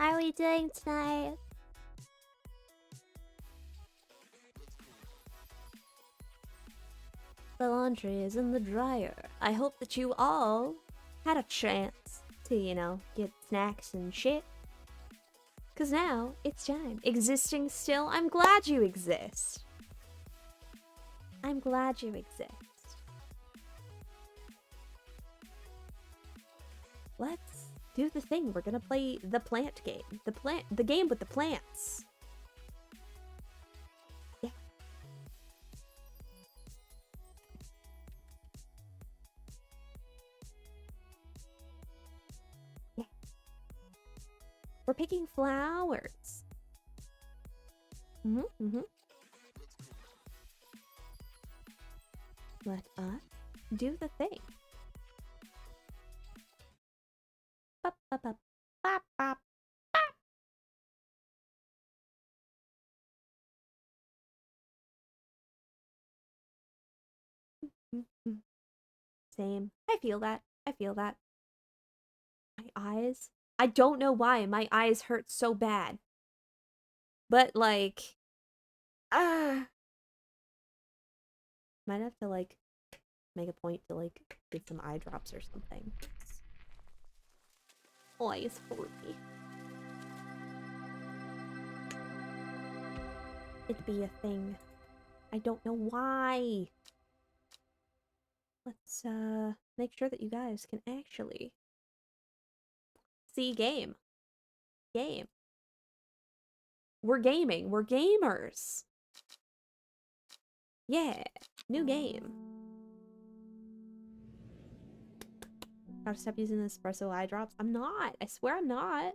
How are we doing tonight? The laundry is in the dryer. I hope that you all had a chance to, you know, get snacks and shit. Cause now it's time. Existing still? I'm glad you exist. I'm glad you exist. Let's do the thing. We're gonna play the plant game. The game with the plants. Yeah. Yeah. We're picking flowers. Let us do the thing. Bop, bop, bop, bop, bop, bop. Same. I feel that. I feel that. My eyes. I don't know why my eyes hurt so bad. But like, ah, might have to like make a point to like get some eye drops or something. Eyes for me. It'd be a thing. I don't know why. Let's make sure that you guys can actually see game. Game. We're gaming. We're gamers. Yeah. New game. Gotta stop using the espresso eye drops. I'm not. I swear I'm not.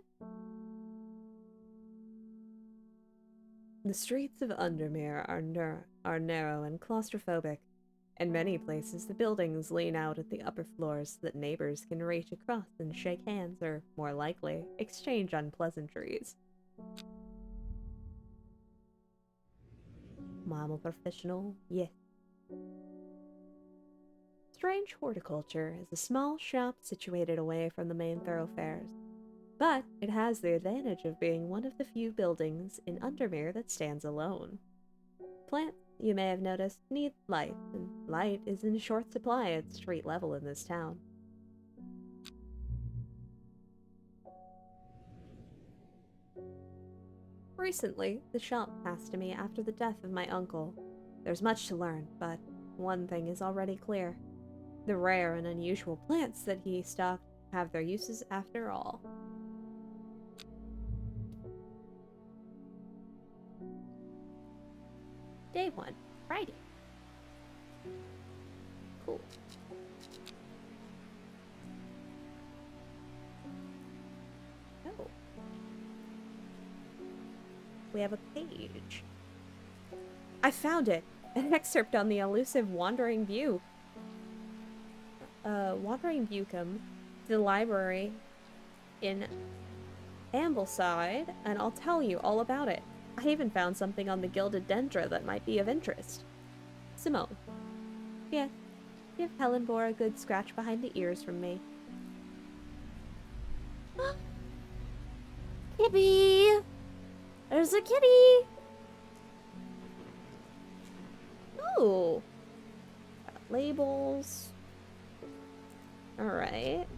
The streets of Undermere are narrow and claustrophobic. In many places, the buildings lean out at the upper floors so that neighbors can reach across and shake hands or, more likely, exchange unpleasantries. I'm a professional, yes. Strange Horticulture is a small shop situated away from the main thoroughfares, but it has the advantage of being one of the few buildings in Undermere that stands alone. Plants, you may have noticed, need light, and light is in short supply at street level in this town. Recently, the shop passed to me after the death of my uncle. There's much to learn, but one thing is already clear. The rare and unusual plants that he stocked have their uses after all. Day 1, Friday. Cool. Oh. We have a page. I found it! An excerpt on the elusive Wandering View. Wandering Bucum, the library in Ambleside, and I'll tell you all about it. I even found something on the gilded dendra that might be of interest. Simone. Yeah, give Helen Bore a good scratch behind the ears from me. Kitty! There's a kitty! Oh! Got labels. Alright.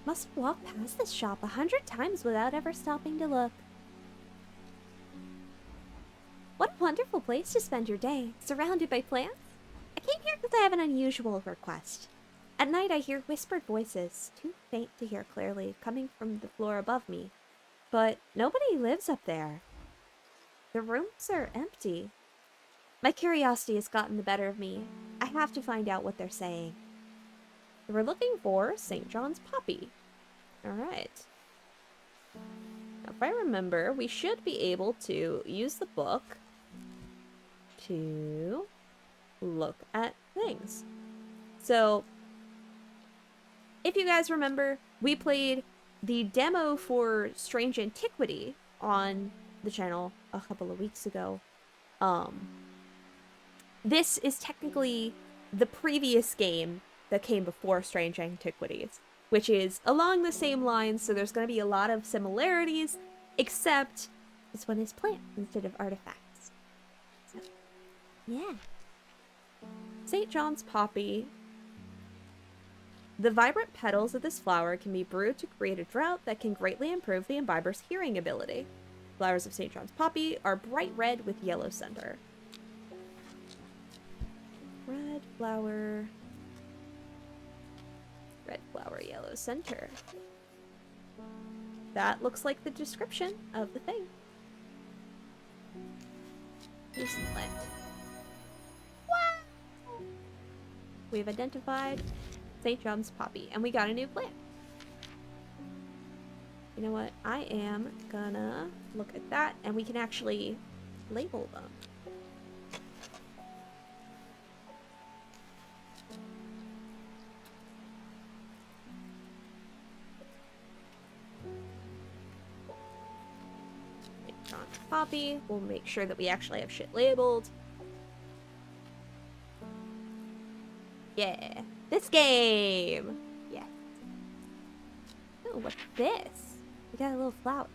Must walk past this shop 100 times without ever stopping to look. What a wonderful place to spend your day, surrounded by plants. I came here because I have an unusual request. At night I hear whispered voices, too faint to hear clearly, coming from the floor above me. But nobody lives up there. The rooms are empty. My curiosity has gotten the better of me. I have to find out what they're saying. We're looking for St. John's Poppy. Alright. Now, if I remember, we should be able to use the book to look at things. So, if you guys remember, we played the demo for Strange Antiquity on the channel a couple of weeks ago. This is technically the previous game that came before Strange Antiquities, which is along the same lines, so there's going to be a lot of similarities, except this one is plants instead of artifacts. So, yeah. St. John's Poppy. The vibrant petals of this flower can be brewed to create a draught that can greatly improve the imbiber's hearing ability. Flowers of St. John's Poppy are bright red with yellow center. Red flower, yellow center. That looks like the description of the thing. Here's the plant. Wow! We've identified St. John's Poppy, and we got a new plant. You know what? I am gonna look at that, and we can actually label them. St. John's Poppy. We'll make sure that we actually have shit labeled. Yeah. This game! Yes. Oh, what's this? We got a little flower.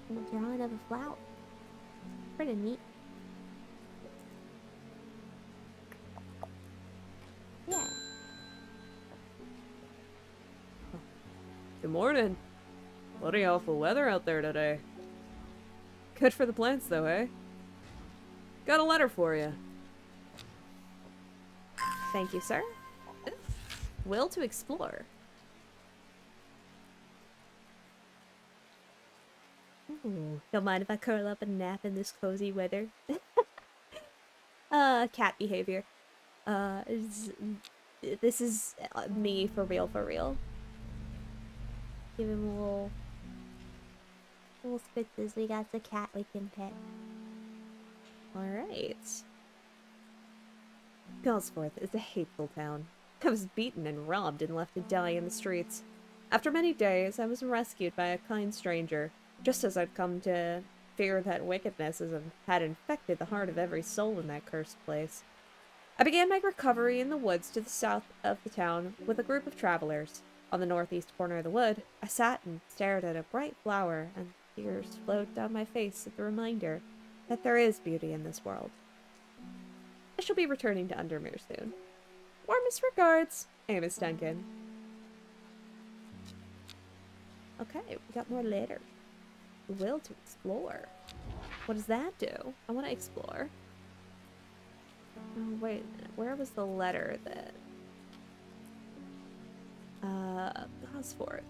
A drawing of a flower. Pretty neat. Yeah. Good morning. Bloody awful weather out there today. Good for the plants though, eh? Got a letter for you. Thank you, sir. Will to explore. Ooh, don't mind if I curl up and nap in this cozy weather. Cat behavior. This is me for real, for real. Give him a little spitzes. We got the cat we can pet. Alright. Gosforth is a hateful town. I was beaten and robbed and left to die in the streets. After many days, I was rescued by a kind stranger, just as I'd come to fear that wickedness had infected the heart of every soul in that cursed place. I began my recovery in the woods to the south of the town with a group of travelers. On the northeast corner of the wood, I sat and stared at a bright flower, and tears flowed down my face at the reminder that there is beauty in this world. I shall be returning to Undermere soon. Warmest regards, Amos Duncan. Okay, we got more letters. The will to explore. What does that do? I want to explore. Oh, wait a minute. Where was the letter that... Gosforth.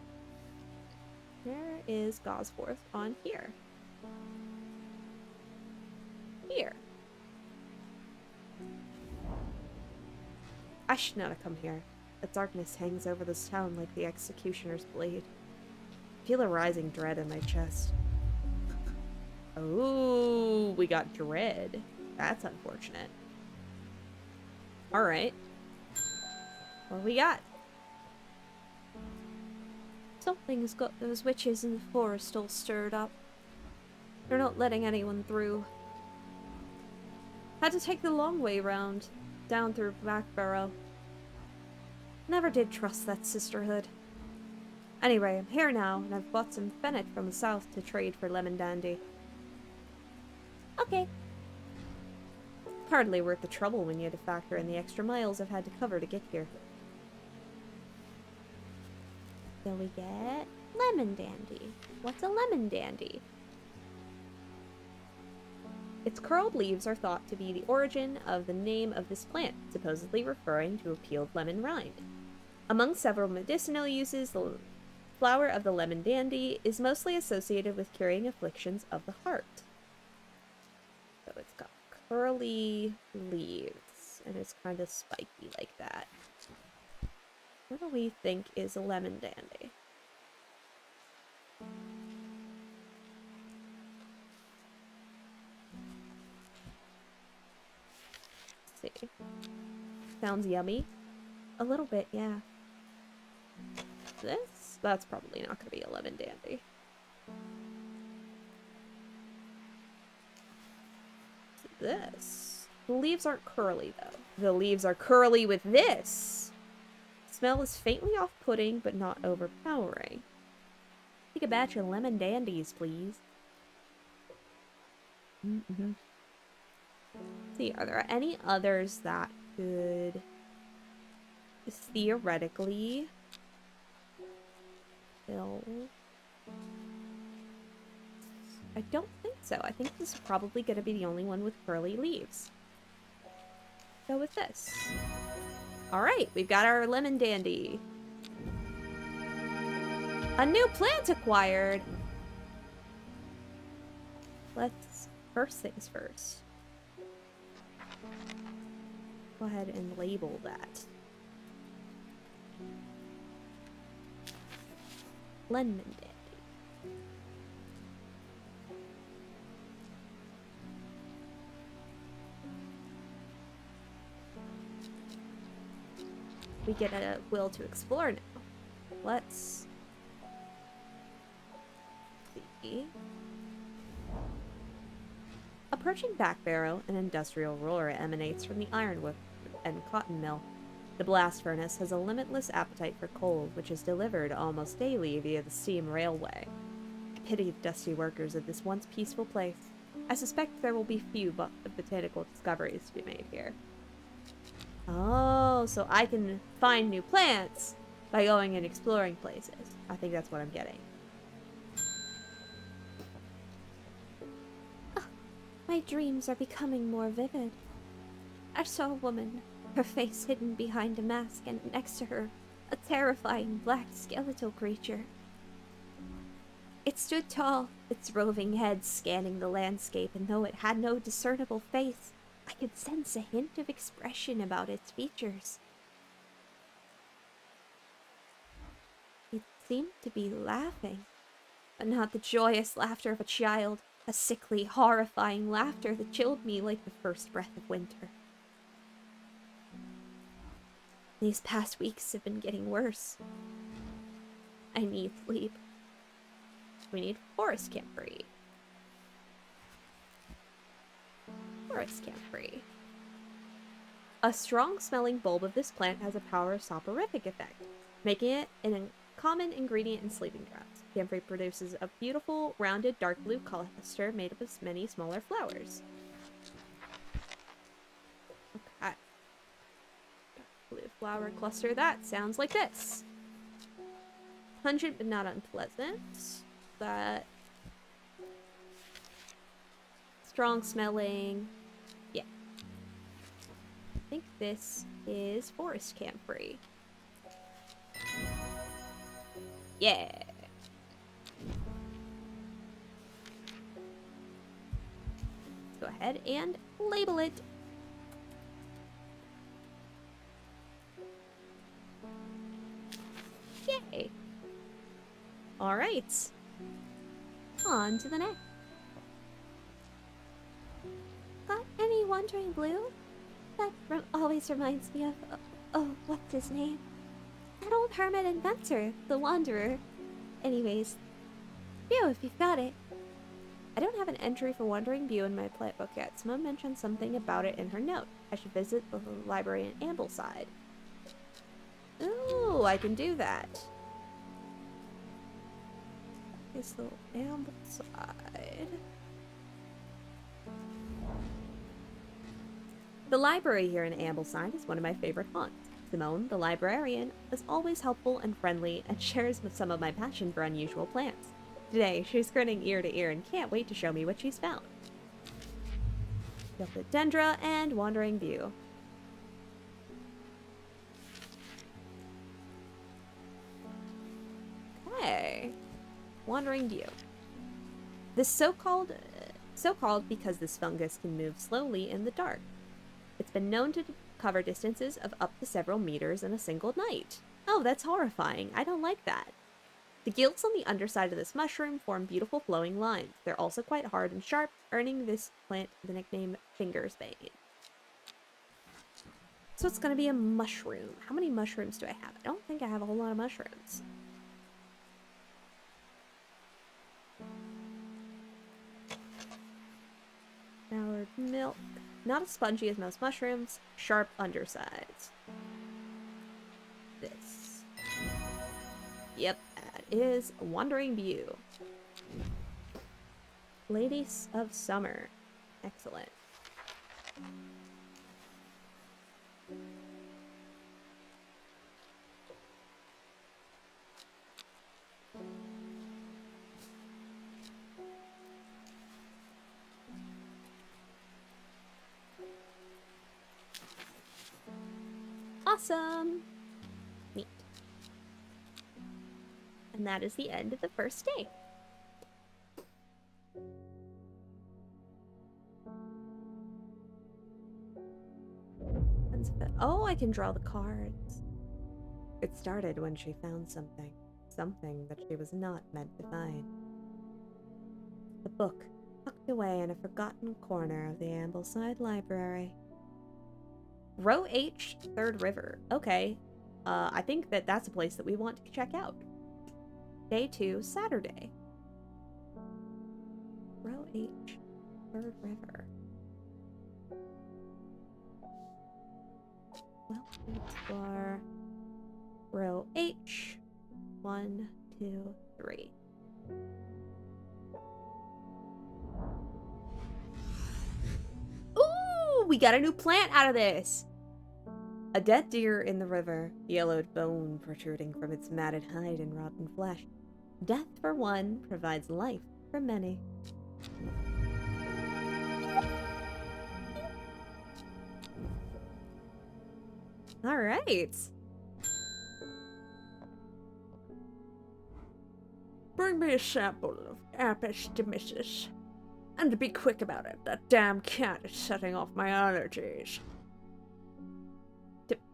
Where is Gosforth on here? Here. I should not have come here. The darkness hangs over this town like the executioner's blade. I feel a rising dread in my chest. Oh, we got dread. That's unfortunate. Alright. What do we got? Something's got those witches in the forest all stirred up. They're not letting anyone through. Had to take the long way round, down through Blackbarrow. Never did trust that sisterhood. Anyway, I'm here now, and I've bought some fennec from the south to trade for lemon dandy. Okay. Hardly worth the trouble when you had to factor in the extra miles I've had to cover to get here. So we get lemon dandy. What's a lemon dandy? Its curled leaves are thought to be the origin of the name of this plant, supposedly referring to a peeled lemon rind. Among several medicinal uses, the flower of the lemon dandy is mostly associated with curing afflictions of the heart. So it's got curly leaves, and it's kind of spiky like that. What do we think is a lemon dandy? Let's see. Sounds yummy. A little bit, yeah. This? That's probably not going to be a lemon dandy. This? The leaves aren't curly, though. The leaves are curly with this. Smell is faintly off-putting, but not overpowering. Take a batch of lemon dandies, please. Mm-hmm. See, are there any others that could theoretically fill? I don't think so. I think this is probably going to be the only one with curly leaves. Go with this. All right, we've got our lemon dandy. A new plant acquired. Let's, first things first. Go ahead and label that. Lemon dandy. We get a will to explore now. Let's see. Approaching Back Barrow, an industrial roar emanates from the ironwood and cotton mill. The blast furnace has a limitless appetite for coal, which is delivered almost daily via the steam railway. I pity the dusty workers of this once peaceful place. I suspect there will be few botanical discoveries to be made here. Oh, so I can find new plants by going and exploring places. I think that's what I'm getting. Oh, my dreams are becoming more vivid. I saw a woman, her face hidden behind a mask, and next to her, a terrifying black skeletal creature. It stood tall, its roving head scanning the landscape, and though it had no discernible face, I could sense a hint of expression about its features. It seemed to be laughing, but not the joyous laughter of a child, a sickly, horrifying laughter that chilled me like the first breath of winter. These past weeks have been getting worse. I need sleep. We need forest camphor. Forest camphor. A strong-smelling bulb of this plant has a power soporific effect, making it a common ingredient in sleeping draughts. Camphor produces a beautiful, rounded, dark blue cluster made up of many smaller flowers. Okay. Dark blue flower cluster. That sounds like this. Pungent but not unpleasant. That strong-smelling. Yeah. I think this is forest camphor. Yeah. Let's go ahead and label it. Yay. All right. On to the next. Got any wandering blue? That always reminds me of, oh, what's his name? That old hermit inventor, the Wanderer. Anyways, Bew, if you've got it. I don't have an entry for Wandering Bew in my plant book yet. Someone mentioned something about it in her note. I should visit the library in Ambleside. Ooh, I can do that. It's the Ambleside. The library here in Ambleside is one of my favorite haunts. Simone, the librarian, is always helpful and friendly and shares some of my passion for unusual plants. Today, she's grinning ear to ear and can't wait to show me what she's found. Philodendra and Wandering Bew. Okay. Wandering Bew. This so-called because this fungus can move slowly in the dark. It's been known to cover distances of up to several meters in a single night. Oh, that's horrifying. I don't like that. The gills on the underside of this mushroom form beautiful flowing lines. They're also quite hard and sharp, earning this plant the nickname Fingersbane. So it's going to be a mushroom. How many mushrooms do I have? I don't think I have a whole lot of mushrooms. Soured milk. Not as spongy as most mushrooms. Sharp undersides. This. Yep, that is Wandering View. Ladies of Summer. Excellent. Awesome. Neat. And that is the end of the first day. Oh, I can draw the cards. It started when she found something. Something that she was not meant to find. The book, tucked away in a forgotten corner of the Ambleside Library. Row H, Third River. Okay. I think that's a place that we want to check out. Day 2, Saturday. Row H, Third River. Well, let's explore row H. 1, 2, 3. Ooh, we got a new plant out of this. A dead deer in the river, yellowed bone protruding from its matted hide and rotten flesh. Death for one provides life for many. All right. Bring me a sample of Apis demissus. And be quick about it. That damn cat is setting off my allergies.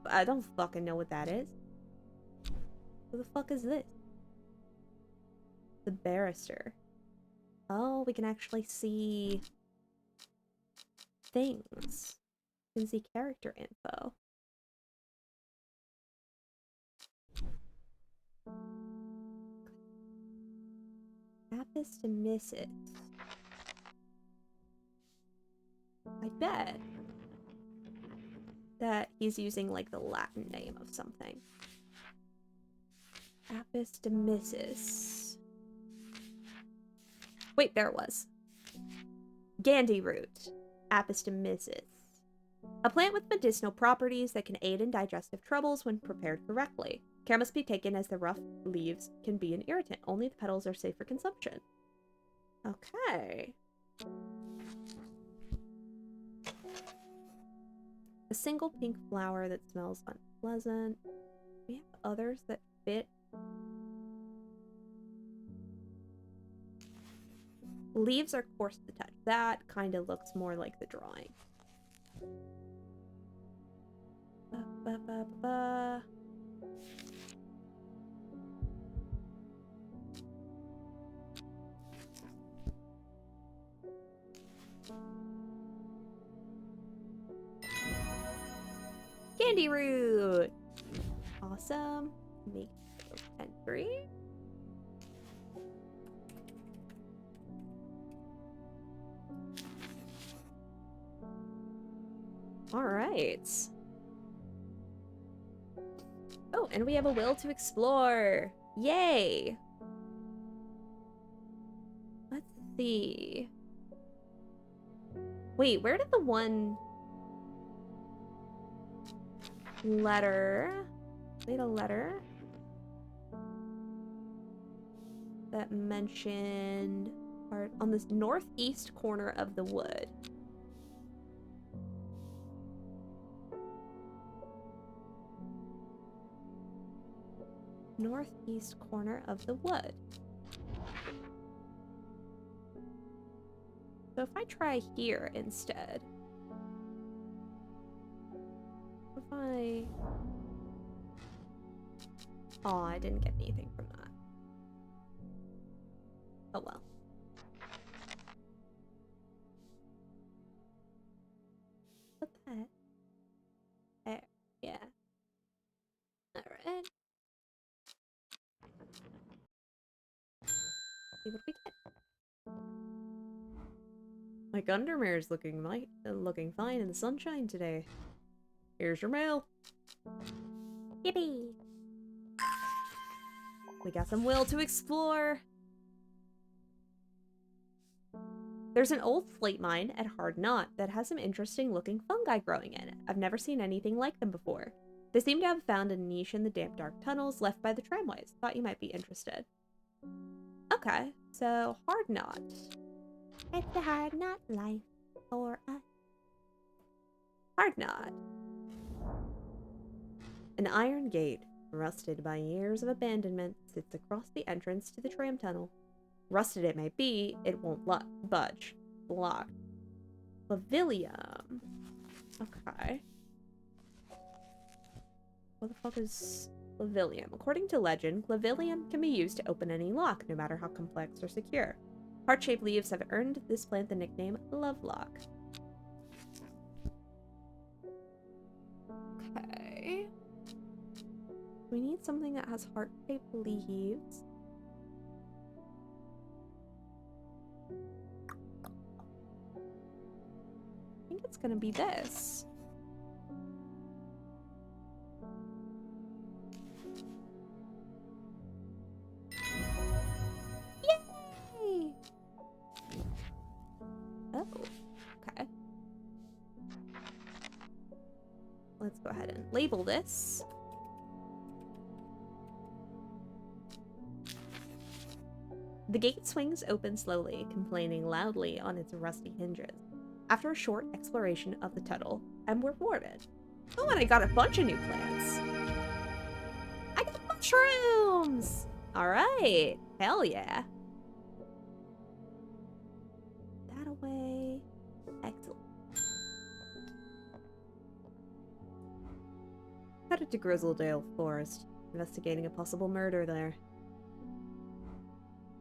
I don't fucking know what that is. Who the fuck is this? The barrister. Oh, we can actually see things. We can see character info. Apis demissus. I bet that he's using like the Latin name of something. Apis demissus. Wait, there it was. Gandhi root. Apis demissus. A plant with medicinal properties that can aid in digestive troubles when prepared correctly. Care must be taken as the rough leaves can be an irritant. Only the petals are safe for consumption. Okay. A single pink flower that smells unpleasant. We have others that fit. Leaves are coarse to touch. That kind of looks more like the drawing. Candy root! Awesome. Make entry. Alright. Oh, and we have a will to explore. Yay! Let's see. Wait, where did the one letter... Wait, a letter that mentioned part on this northeast corner of the wood. Northeast corner of the wood. So if I try here instead. If I... Oh, I didn't get anything from that. Oh well. Put that there. Yeah. Alright. See what we get. My Gundermere's looking fine in the sunshine today. Here's your mail. Yippee! We got some will to explore. There's an old slate mine at Hard Knot that has some interesting looking fungi growing in it. I've never seen anything like them before. They seem to have found a niche in the damp dark tunnels left by the tramways. Thought you might be interested. Okay, so Hard Knot. It's a hard knot life for us. Hard Knot. An iron gate, rusted by years of abandonment, sits across the entrance to the tram tunnel. Rusted it may be, it won't budge. Blocked. Clavilium. Okay. What the fuck is clavilium? According to legend, clavilium can be used to open any lock, no matter how complex or secure. Heart-shaped leaves have earned this plant the nickname Lovelock. Okay. We need something that has heart-shaped leaves. I think it's gonna be this. Yay! Oh, okay. Let's go ahead and label this. The gate swings open slowly, complaining loudly on its rusty hinges. After a short exploration of the tunnel, I'm rewarded. Oh, and I got a bunch of new plants. I got mushrooms! Alright, hell yeah. That away. Excellent. Headed to Grizzledale Forest, investigating a possible murder there.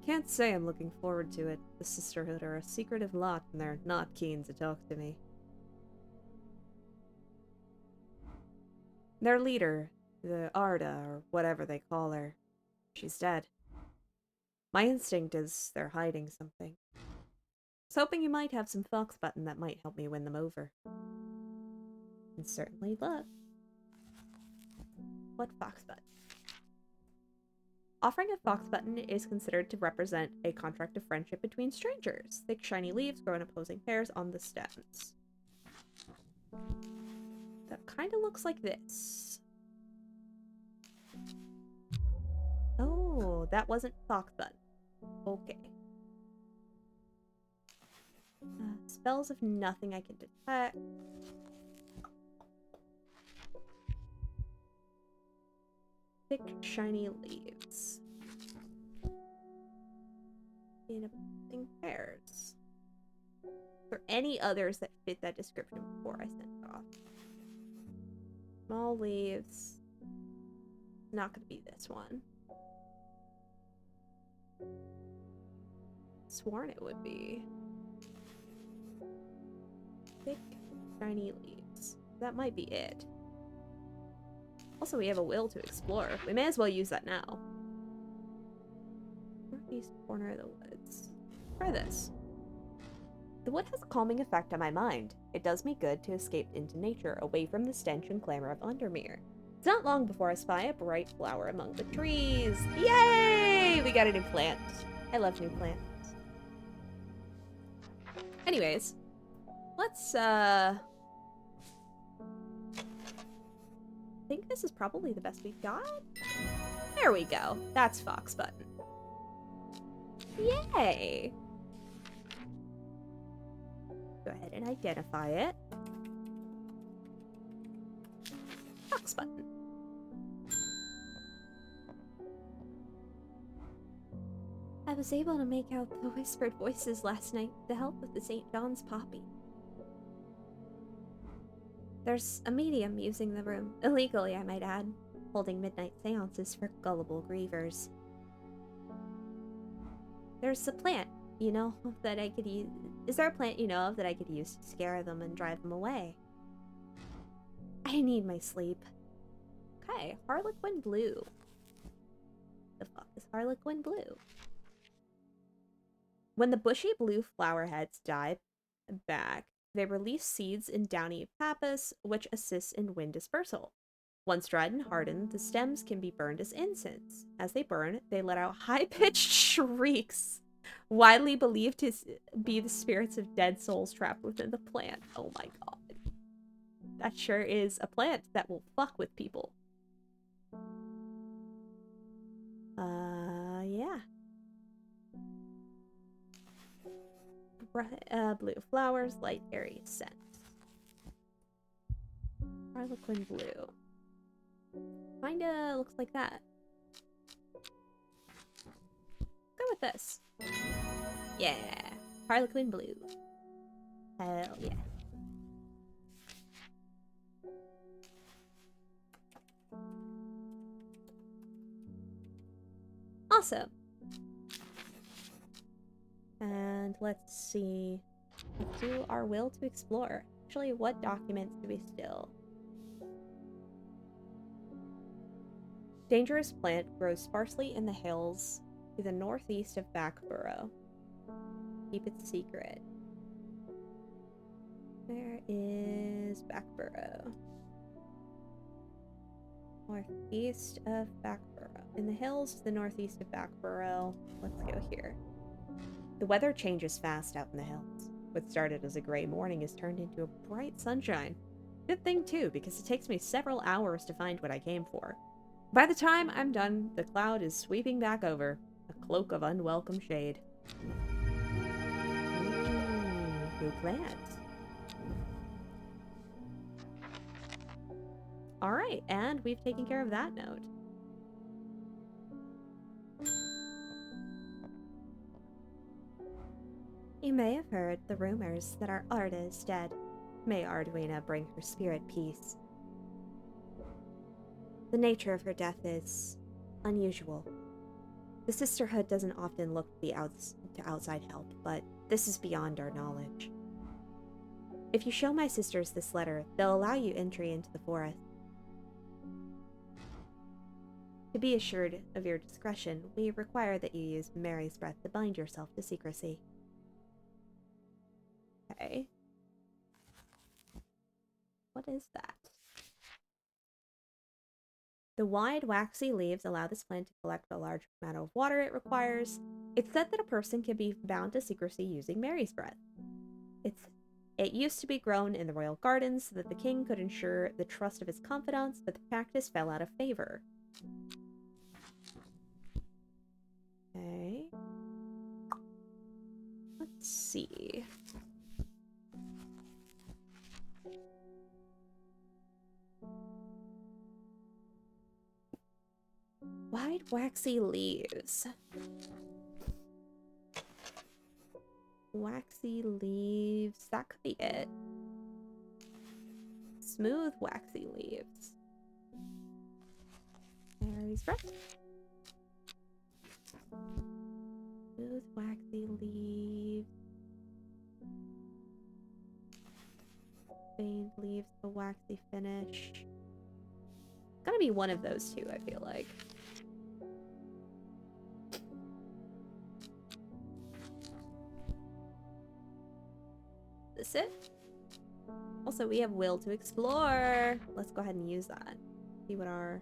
Can't say I'm looking forward to it. The Sisterhood are a secretive lot, and they're not keen to talk to me. Their leader, the Arda, or whatever they call her, she's dead. My instinct is they're hiding something. I was hoping you might have some fox button that might help me win them over. And certainly luck. What fox button? Offering a fox button is considered to represent a contract of friendship between strangers. Thick, shiny leaves grow in opposing pairs on the stems. That kind of looks like this. Oh, that wasn't fox button. Okay. Spells of nothing I can detect. Thick, shiny leaves. In opposing pairs. Are there any others that fit that description before I sent it off? Small leaves. Not gonna be this one. Sworn it would be. Thick, shiny leaves. That might be it. Also, we have a will to explore. We may as well use that now. Northeast corner of the woods. Try this. The wood has a calming effect on my mind. It does me good to escape into nature, away from the stench and clamor of Undermere. It's not long before I spy a bright flower among the trees. Yay! We got a new plant. I love new plants. Anyways, let's, I think this is probably the best we've got. There we go. That's fox button. Yay! Go ahead and identify it. Fox button. I was able to make out the whispered voices last night with the help of the St. John's poppy. There's a medium using the room, illegally I might add, holding midnight seances for gullible grievers. There's a plant, you know, that I could use. Is there a plant you know of that I could use to scare them and drive them away? I need my sleep. Okay, Harlequin Blue. The fuck is Harlequin Blue? When the bushy blue flower heads die, back. They release seeds in downy pappus, which assists in wind dispersal. Once dried and hardened, the stems can be burned as incense. As they burn, they let out high-pitched shrieks, widely believed to be the spirits of dead souls trapped within the plant. Oh my god. That sure is a plant that will fuck with people. Yeah. Blue flowers, light airy scent. Harlequin blue. Kinda looks like that. Go with this. Yeah. Harlequin blue. Hell yeah. Awesome. And let's see. Let's do our will to explore. Actually, what documents do we still? Dangerous plant grows sparsely in the hills to the northeast of Backborough. Keep it secret. Where is Backborough? Northeast of Backborough. In the hills to the northeast of Backborough. Let's go here. The weather changes fast out in the hills. What started as a gray morning has turned into a bright sunshine. Good thing too, because it takes me several hours to find what I came for. By the time I'm done, the cloud is sweeping back over, a cloak of unwelcome shade. Ooh, new plant. Alright, and we've taken care of that note. You may have heard the rumors that our Arda is dead. May Arduina bring her spirit peace. The nature of her death is unusual. The Sisterhood doesn't often look to outside help, but this is beyond our knowledge. If you show my sisters this letter, they'll allow you entry into the forest. To be assured of your discretion, we require that you use Mary's breath to bind yourself to secrecy. Okay. What is that? The wide, waxy leaves allow this plant to collect the large amount of water it requires. It's said that a person can be bound to secrecy using Mary's breath. It used to be grown in the royal gardens so that the king could ensure the trust of his confidants, but the practice fell out of favor. Okay. Let's see. Wide, waxy leaves. Waxy leaves. That could be it. Smooth, waxy leaves. Mary's breath. Smooth, waxy leaves. Veined leaves, a waxy finish. Gotta be one of those two, I feel like. This it? Also, we have will to explore. Let's go ahead and use that. See what our...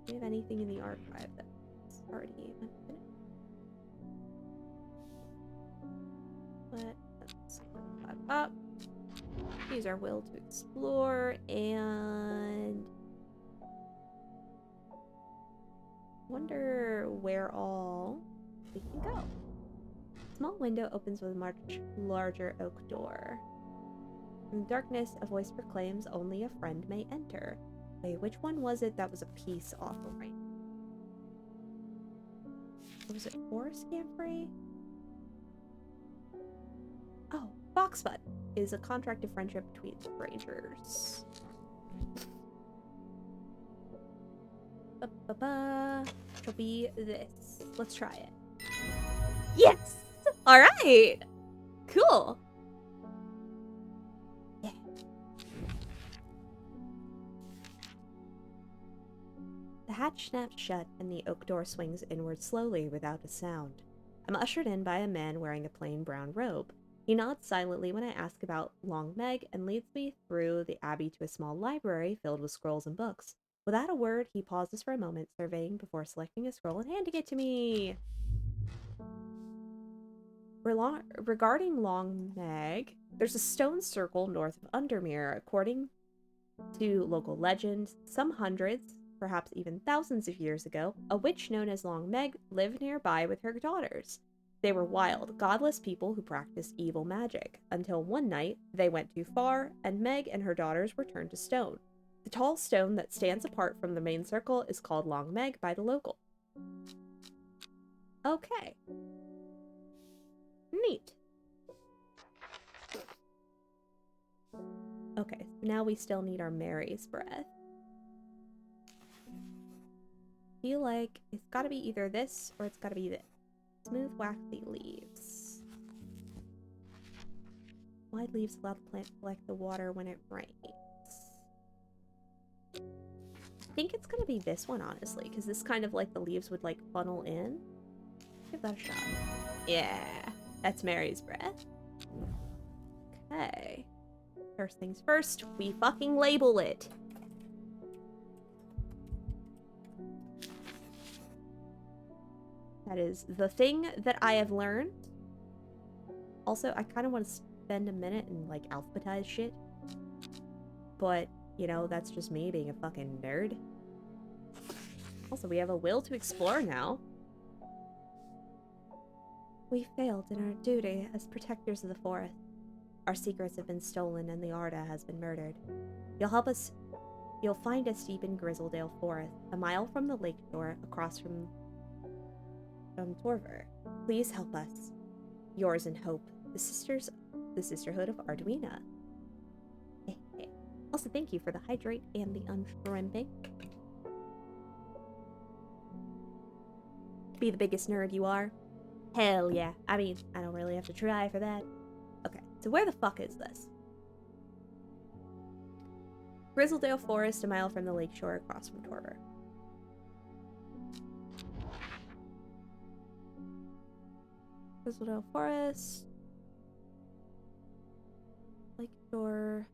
Do we have anything in the archive that's already unfinished? But let's go that up. Use our will to explore and wonder where all we can go. Small window opens with a much larger oak door. In the darkness, a voice proclaims only a friend may enter. Wait, which one was it that was a peace offering? Or was it for Scamfrey? Oh, Foxbutt is a contract of friendship between the Rangers. It'll be this. Let's try it. Yes! Alright! Cool! Yeah. The hatch snaps shut and the oak door swings inward slowly without a sound. I'm ushered in by a man wearing a plain brown robe. He nods silently when I ask about Long Meg and leads me through the abbey to a small library filled with scrolls and books. Without a word, he pauses for a moment, surveying before selecting a scroll and handing it to me. Regarding Long Meg, there's a stone circle north of Undermere. According to local legend, some hundreds, perhaps even thousands of years ago, a witch known as Long Meg lived nearby with her daughters. They were wild, godless people who practiced evil magic, until one night they went too far, and Meg and her daughters were turned to stone. The tall stone that stands apart from the main circle is called Long Meg by the local. Okay. Neat. Okay, so now we still need our Mary's breath. Feel like it's gotta be either this or it's gotta be this. Smooth, waxy leaves. Wide leaves allow the plant to collect the water when it rains. I think it's gonna be this one, honestly, because this kind of like the leaves would like funnel in. Give that a shot. Yeah, that's Mary's breath. Okay. First things first, we fucking label it. That is the thing that I have learned. Also, I kind of want to spend a minute and like alphabetize shit. But, you know, that's just me being a fucking nerd. Also, we have a will to explore now. We failed in our duty as protectors of the forest. Our secrets have been stolen and the Arda has been murdered. You'll find us deep in Grizzledale Forest, a mile from the lake shore, across from Torver. Please help us. Yours in hope, the Sisterhood of Arduina. Also, thank you for the hydrate and the unshrimping. Be the biggest nerd you are. Hell yeah. I mean, I don't really have to try for that. Okay, so where the fuck is this? Grizzledale Forest, a mile from the lake shore, across from Torver. Grizzledale Forest. Lake shore.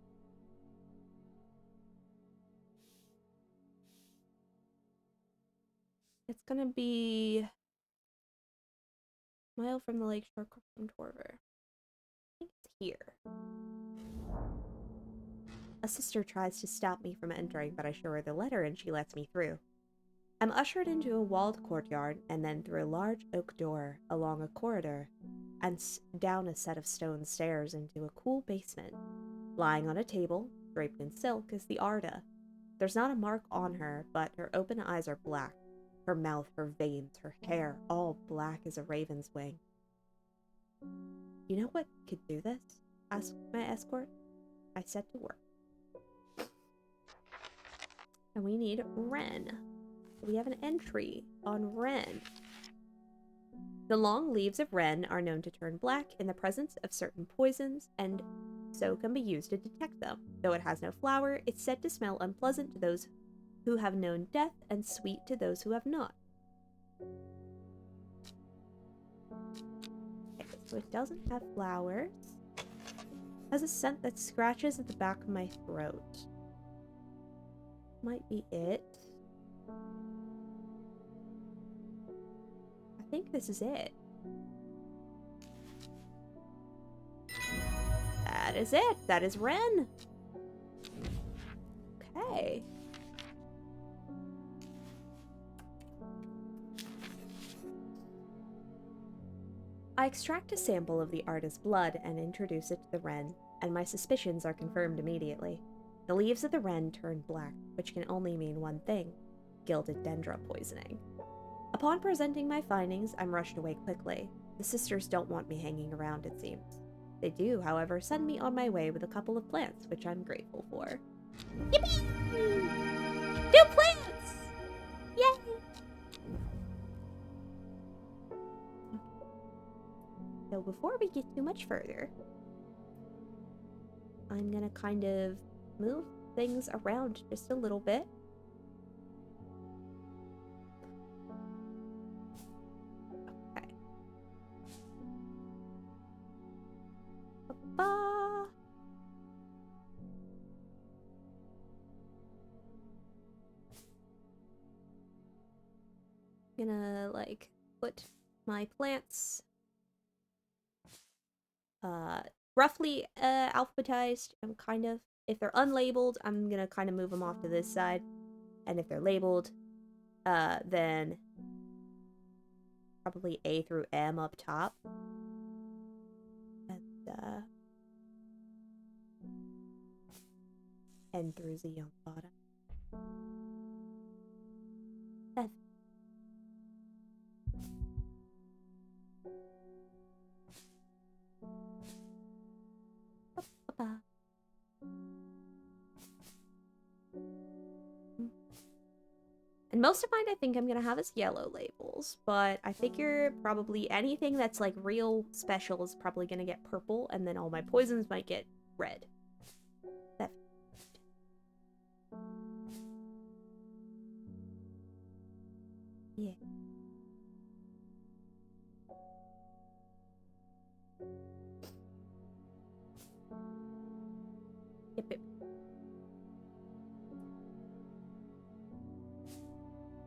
It's gonna be a mile from the lake shore, across from Torver. I think it's here. A sister tries to stop me from entering, but I show her the letter and she lets me through. I'm ushered into a walled courtyard and then through a large oak door, along a corridor, and down a set of stone stairs into a cool basement. Lying on a table, draped in silk, is the Arda. There's not a mark on her, but her open eyes are black. Her mouth, her veins, her hair, all black as a raven's wing. You know what could do this? Asked my escort. I set to work. And we need Wren. We have an entry on Wren. The long leaves of Wren are known to turn black in the presence of certain poisons, and so can be used to detect them. Though it has no flower, it's said to smell unpleasant to those who have known death and sweet to those who have not. Okay, so it doesn't have flowers. It has a scent that scratches at the back of my throat. Might be it. I think this is it. That is it. That is Wren. Okay. I extract a sample of the Arda's blood and introduce it to the Wren, and my suspicions are confirmed immediately. The leaves of the Wren turn black, which can only mean one thing: gilded dendra poisoning. Upon presenting my findings, I'm rushed away quickly. The sisters don't want me hanging around, it seems. They do, however, send me on my way with a couple of plants, which I'm grateful for. Yippee! New plants! Yay! So before we get too much further, I'm gonna kind of move things around just a little bit. Okay. gonna, like, put my plants roughly alphabetized. I'm kind of, if they're unlabeled, I'm gonna kind of move them off to this side. And if they're labeled, then probably A through M up top. And N through Z on the bottom. F. And most of mine, I think I'm gonna have as yellow labels, but I figure probably anything that's like real special is probably gonna get purple, and then all my poisons might get red. That. Yeah. Yep, yep.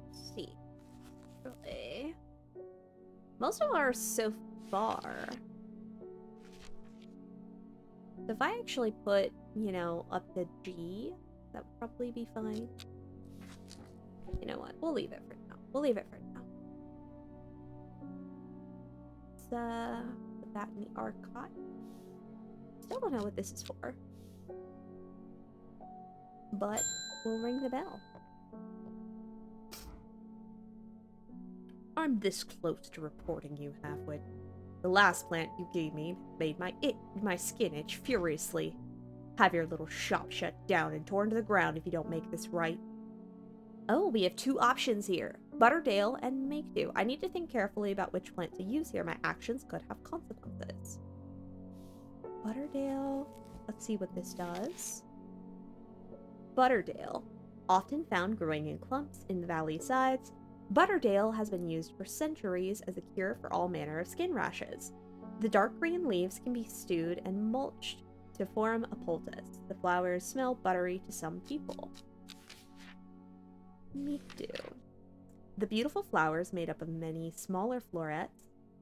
Let's see. Really? Most of ours so far. So if I actually put, you know, up to G, that would probably be fine. You know what? We'll leave it for now. We'll leave it for now. Let's put that in the archive. Still don't know what this is for. But we'll ring the bell. I'm this close to reporting you, Halfwit. The last plant you gave me made my skin itch furiously. Have your little shop shut down and torn to the ground if you don't make this right. Oh, we have two options here. Butterdale and Make Do. I need to think carefully about which plant to use here. My actions could have consequences. Butterdale. Let's see what this does. Butterdale. Often found growing in clumps in the valley sides, Butterdale has been used for centuries as a cure for all manner of skin rashes. The dark green leaves can be stewed and mulched to form a poultice. The flowers smell buttery to some people. Make do. The beautiful flowers, made up of many smaller florets,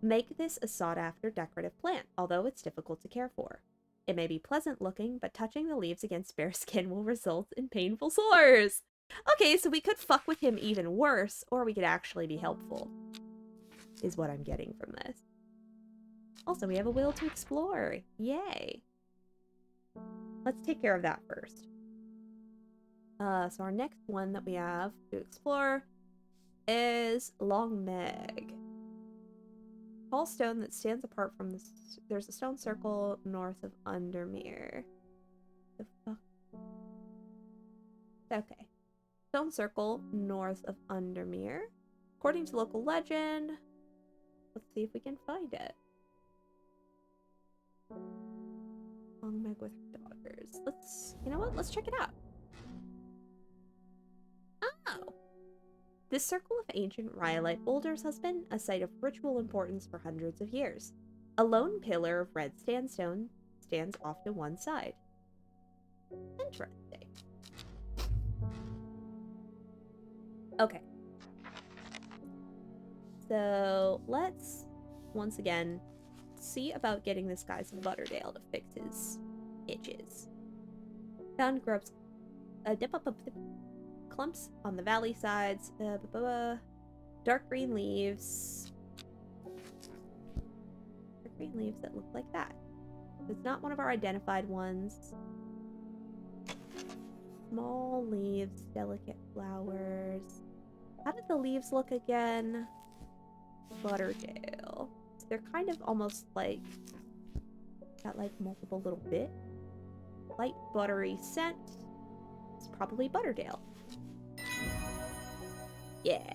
make this a sought-after decorative plant, although it's difficult to care for. It may be pleasant looking, but touching the leaves against bare skin will result in painful sores. Okay, so we could fuck with him even worse, or we could actually be helpful, is what I'm getting from this. Also, we have a will to explore. Yay. Let's take care of that first. So our next one that we have to explore is Long Meg. Tall stone that stands apart from the... There's a stone circle north of Undermere. The fuck? Okay. Stone circle north of Undermere. According to local legend, let's see if we can find it. Long Meg with her daughters. You know what? Let's check it out. Oh! This circle of ancient rhyolite boulders has been a site of ritual importance for hundreds of years. A lone pillar of red sandstone stands off to one side. Interesting. Okay. So, let's, once again, see about getting this guy some Butterdale to fix his itches. Found grubs... clumps on the valley sides. Dark green leaves. Dark green leaves that look like that. It's not one of our identified ones. Small leaves, delicate flowers. How did the leaves look again? Butterdale. So they're kind of almost like... got like multiple little bits. Light buttery scent. It's probably Butterdale. Yeah,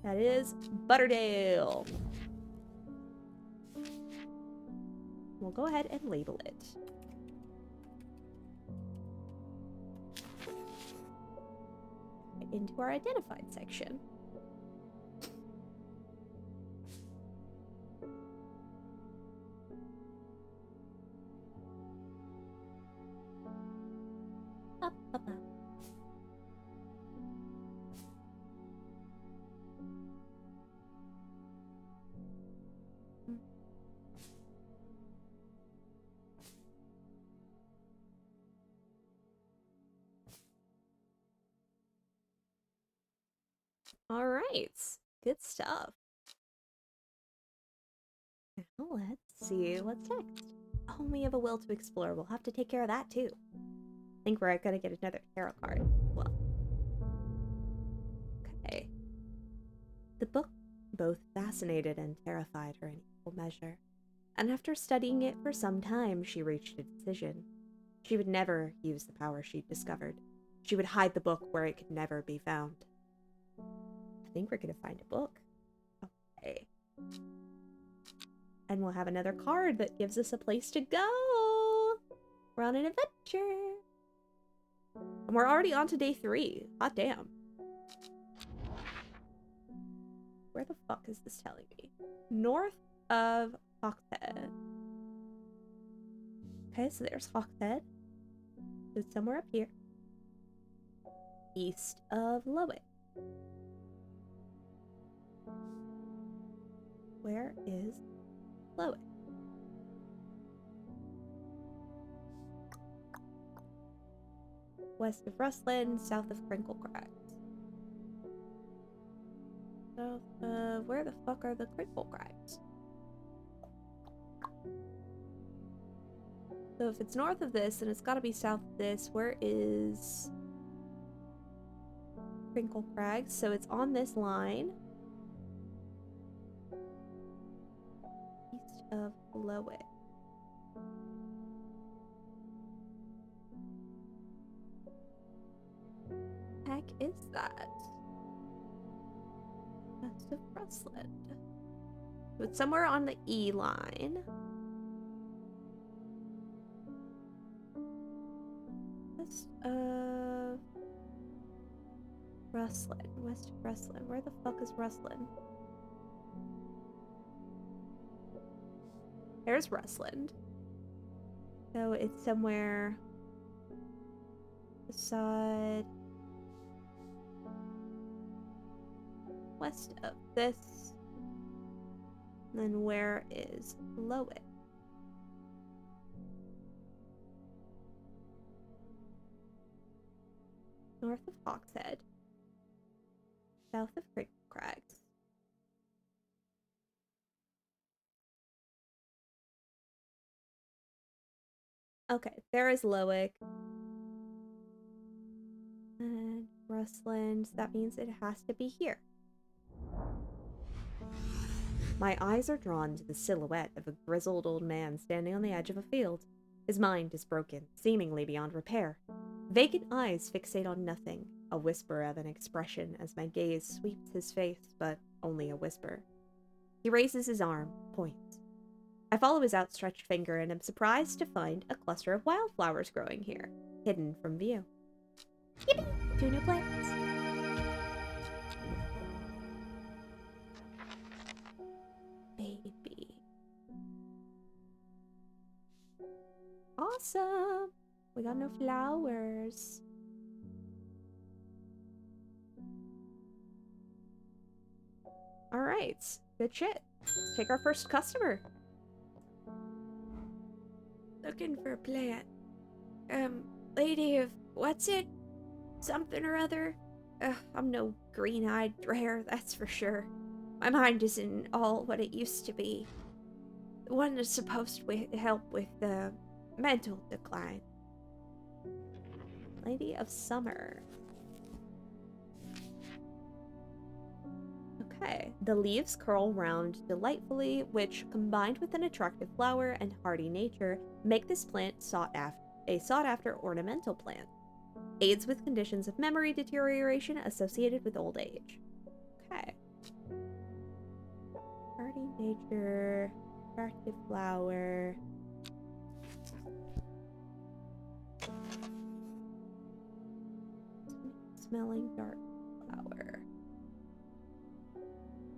that is Butterdale. We'll go ahead and label it. Into our identified section. Up, up, up. Alright. Good stuff. Now let's see what's next. Oh, we have a will to explore. We'll have to take care of that too. I think we're gonna get another tarot card. Well. Okay. The book both fascinated and terrified her in equal measure, and after studying it for some time, she reached a decision. She would never use the power she'd discovered. She would hide the book where it could never be found. I think we're gonna find a book. Okay. And we'll have another card that gives us a place to go. We're on an adventure. And we're already on to day 3. Hot damn. Where the fuck is this telling me? North of Hogshead. Okay, so there's Hogshead. So it's somewhere up here. East of Lowick. Where is Lowick? West of Rustland, south of Crinkle Crags. South of... where the fuck are the Crinkle Crags? So if it's north of this, then it's gotta be south of this. Where is Crinkle Crags? So it's on this line. East of Lowick. Heck is that? West of Rustland. So it's somewhere on the E line. West of Rustland. West of Rustland. Where the fuck is Rustland? There's Rustland. So it's somewhere beside west of this. And then where is Lowick? North of Hawkshead. South of Crinkle Crags. Okay, there is Lowick. And Rustland. That means it has to be here. My eyes are drawn to the silhouette of a grizzled old man standing on the edge of a field. His mind is broken, seemingly beyond repair. Vacant eyes fixate on nothing, a whisper of an expression as my gaze sweeps his face, but only a whisper. He raises his arm, points. I follow his outstretched finger and am surprised to find a cluster of wildflowers growing here, hidden from view. Yippee! 2 new plants. Baby. Awesome! We got no flowers. Alright, good shit. Let's take our first customer. Looking for a plant. Lady of... what's it? Something or other? I'm no green-eyed rare, that's for sure. My mind isn't all what it used to be. The one that's supposed to help with the mental decline. Lady of Summer. Okay. The leaves curl round delightfully, which, combined with an attractive flower and hardy nature, make this plant a sought-after ornamental plant. Aids with conditions of memory deterioration associated with old age. Okay. Hardy nature, attractive flower. Smelling dark flower.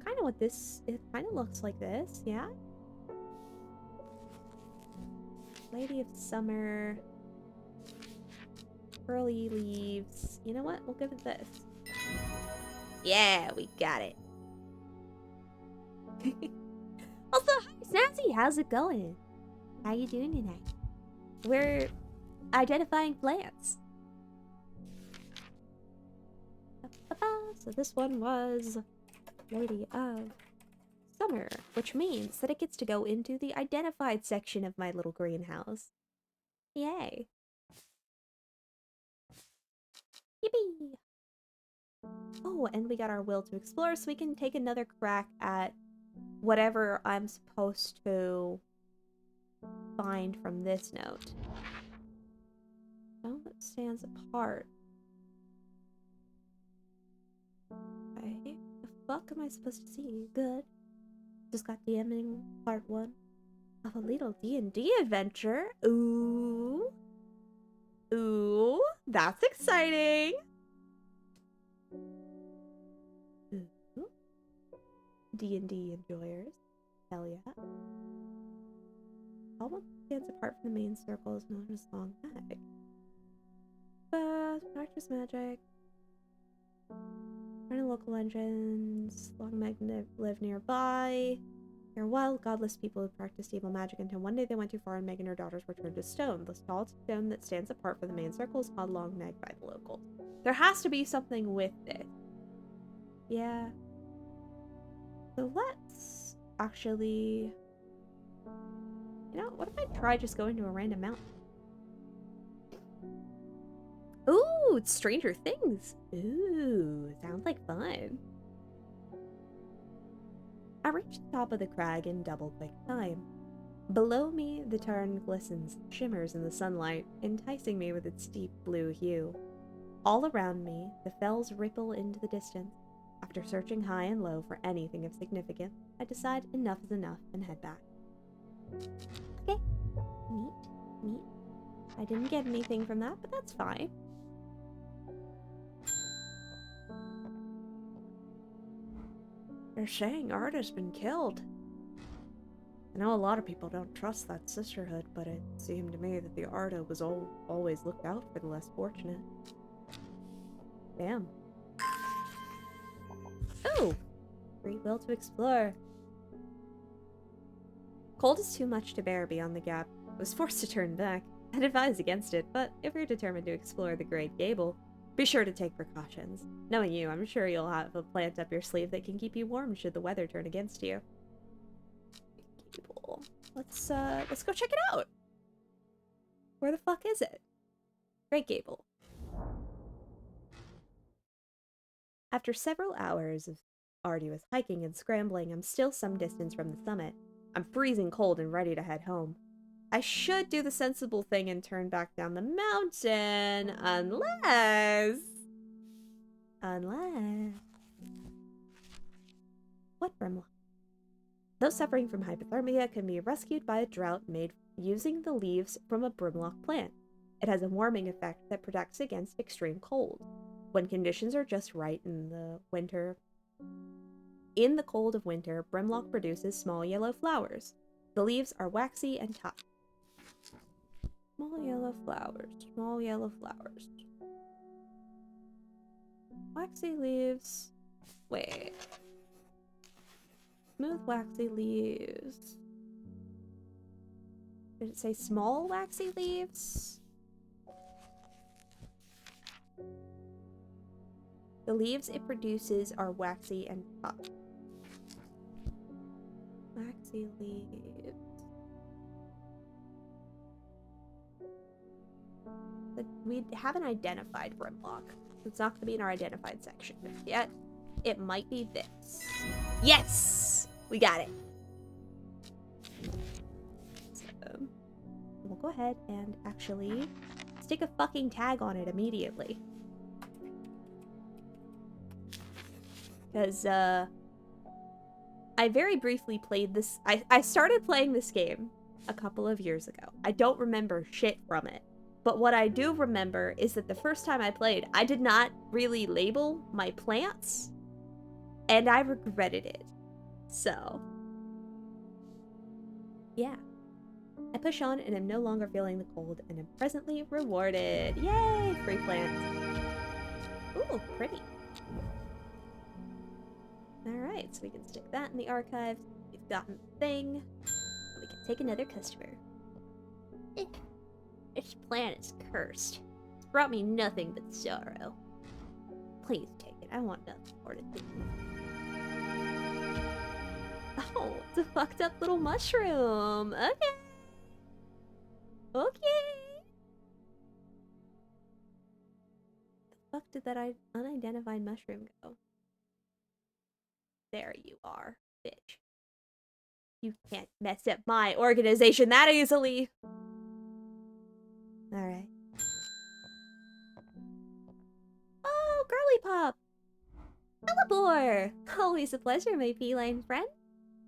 Kind of what this, it kind of looks like this, yeah? Lady of Summer. Curly leaves. You know what? We'll give it this. Yeah, we got it. Also, hi, Snazzy. How's it going? How you doing tonight? We're identifying plants. So this one was Lady of Summer, which means that it gets to go into the identified section of my little greenhouse. Yay. Yippee! Oh, and we got our will to explore, so we can take another crack at whatever I'm supposed to find from this note. Stone that stands apart. Okay. The fuck am I supposed to see? Good. Just got DMing part 1 of a little D&D adventure. Ooh. Ooh. That's exciting. Ooh. D&D enjoyers. Hell yeah. All one stands apart from the main circle is known as long mag. Practice magic. Running local legends. Long mag live nearby. They're wild, godless people who practiced evil magic until one day they went too far and Meg and her daughters were turned to stone. The tall stone that stands apart from the main circle is called Long Meg by the locals. There has to be something with this. Yeah. So let's actually... You know, what if I try just going to a random mountain? Ooh, it's Stranger Things. Ooh, sounds like fun. I reached the top of the crag in double quick time. Below me, the tarn glistens, shimmers in the sunlight, enticing me with its deep blue hue. All around me, the fells ripple into the distance. After searching high and low for anything of significance, I decide enough is enough and head back. Okay. Neat. I didn't get anything from that, but that's fine. They're saying Arda's been killed. I know a lot of people don't trust that sisterhood, but it seemed to me that the Arda was always looked out for the less fortunate. Damn. Oh! Free will to explore. Cold is too much to bear beyond the gap. I was forced to turn back. I'd advise against it, but if you're determined to explore the Great Gable, be sure to take precautions. Knowing you, I'm sure you'll have a plant up your sleeve that can keep you warm should the weather turn against you. Gable. Let's go check it out. Where the fuck is it? Great Gable. After several hours of arduous hiking and scrambling, I'm still some distance from the summit. I'm freezing cold and ready to head home. I should do the sensible thing and turn back down the mountain, unless... What Brimlock? Those suffering from hypothermia can be rescued by a drought made using the leaves from a Brimlock plant. It has a warming effect that protects against extreme cold. When conditions are just right in the cold of winter, Brimlock produces small yellow flowers. The leaves are waxy and tough. Small yellow flowers. Waxy leaves. Wait. Smooth waxy leaves. Did it say small waxy leaves? The leaves it produces are waxy and tough. Waxy leaves. But we haven't identified Brimlock. It's not going to be in our identified section yet. It might be this. Yes! We got it. So, we'll go ahead and actually stick a fucking tag on it immediately. Because, I very briefly played this. I started playing this game a couple of years ago. I don't remember shit from it. But what I do remember is that the first time I played, I did not really label my plants. And I regretted it. So, yeah. I push on and am no longer feeling the cold and am presently rewarded. Yay! Free plant. Ooh, pretty. Alright, so we can stick that in the archive. We've gotten the thing. And we can take another customer. This plant is cursed. It's brought me nothing but sorrow. Please take it I want the Horticulture. Oh, it's a fucked up little mushroom. Okay. Okay. The fuck did that unidentified mushroom go? There you are, bitch. You can't mess up my organization that easily. Alright. Oh, Girly Pop! Elabor! Always a pleasure, my feline friend.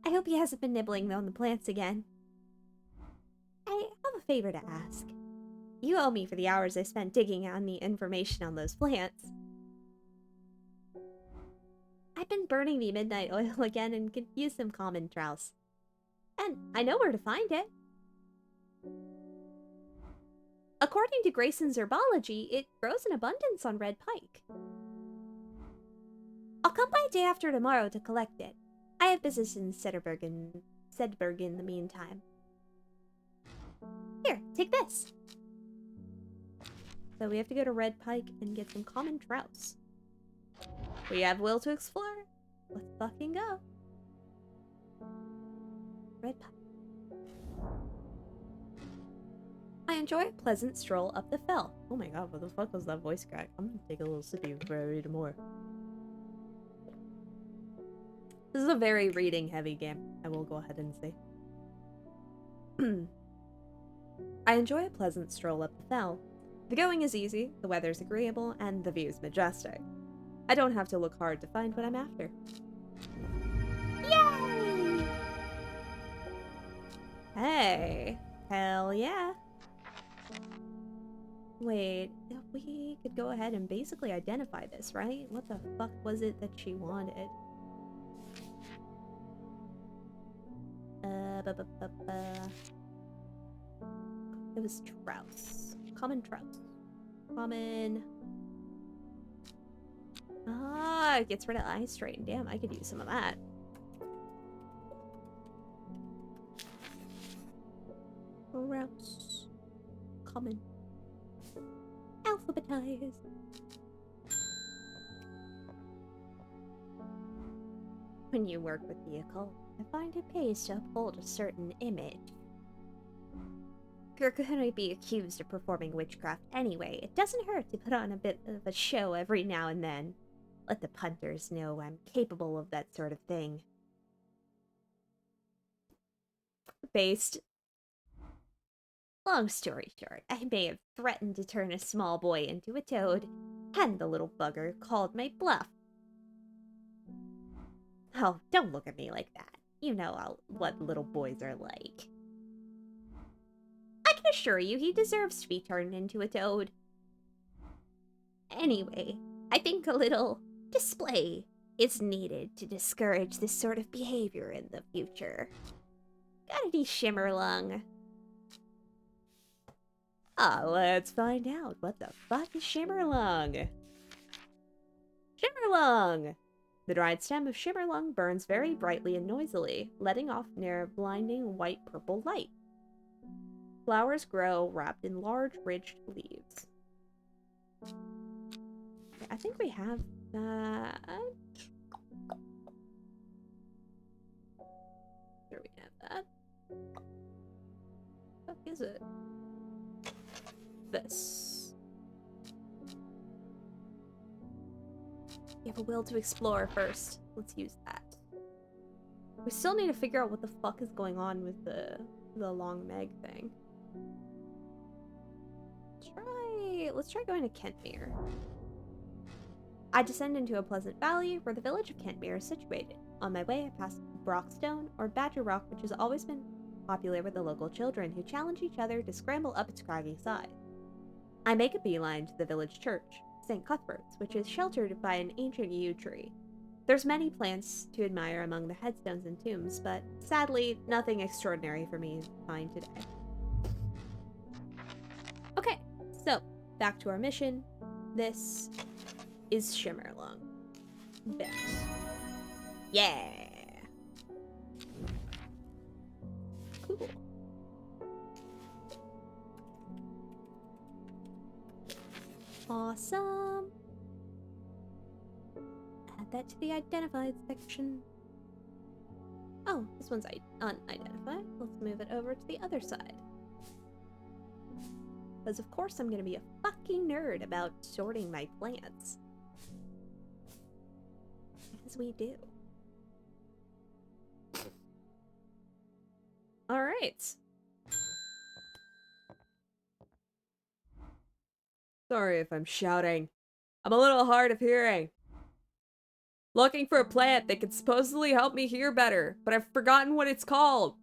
I hope he hasn't been nibbling on the plants again. I have a favor to ask. You owe me for the hours I spent digging on the information on those plants. I've been burning the midnight oil again and could use some common trouse. And I know where to find it. According to Grayson's herbology, it grows in abundance on Red Pike. I'll come by day after tomorrow to collect it. I have business in Sedberg in the meantime. Here, take this. So we have to go to Red Pike and get some common trouse. We have will to explore. Let's fucking go. Red Pike. I enjoy a pleasant stroll up the fell. Oh my god, what the fuck was that voice crack? I'm gonna take a little sippy before I read more. This is a very reading heavy game, I will go ahead and say. I enjoy a pleasant stroll up the fell. The going is easy, the weather's agreeable, and the view's majestic. I don't have to look hard to find what I'm after. Yay! Hey! Hell yeah! Wait, we could go ahead and basically identify this, right? What the fuck was it that she wanted? It was trouse. Common trouse. Common. Ah, it gets rid of eye strain. Damn, I could use some of that. Trouse. Common. Alphabetized. When you work with the occult, I find it pays to uphold a certain image. If you're going to be accused of performing witchcraft anyway, it doesn't hurt to put on a bit of a show every now and then. Let the punters know I'm capable of that sort of thing. Based. Long story short, I may have threatened to turn a small boy into a toad, and the little bugger called my bluff. Oh, don't look at me like that. You know what little boys are like. I can assure you he deserves to be turned into a toad. Anyway, I think a little display is needed to discourage this sort of behavior in the future. Got any shimmerlung? Let's find out. What the fuck is shimmerlung? Shimmerlung! The dried stem of shimmerlung burns very brightly and noisily, letting off near blinding white-purple light. Flowers grow wrapped in large, ridged leaves. Okay, I think we have that. There we have that. What is it? This. You have a will to explore first. Let's use that. We still need to figure out what the fuck is going on with the long Meg thing. Let's try going to Kentmere. I descend into a pleasant valley where the village of Kentmere is situated. On my way, I pass Brockstone, or Badger Rock, which has always been popular with the local children who challenge each other to scramble up its craggy side. I make a beeline to the village church, St. Cuthbert's, which is sheltered by an ancient yew tree. There's many plants to admire among the headstones and tombs, but sadly, nothing extraordinary for me to find today. Okay, so back to our mission. This is Shimmerlung. Bet. Yeah! Cool. Awesome. that to the identified section. Oh, this one's unidentified. Let's move it over to the other side. Because of course I'm gonna be a fucking nerd about sorting my plants. As we do. Alright. Sorry if I'm shouting. I'm a little hard of hearing. Looking for a plant that could supposedly help me hear better, but I've forgotten what it's called.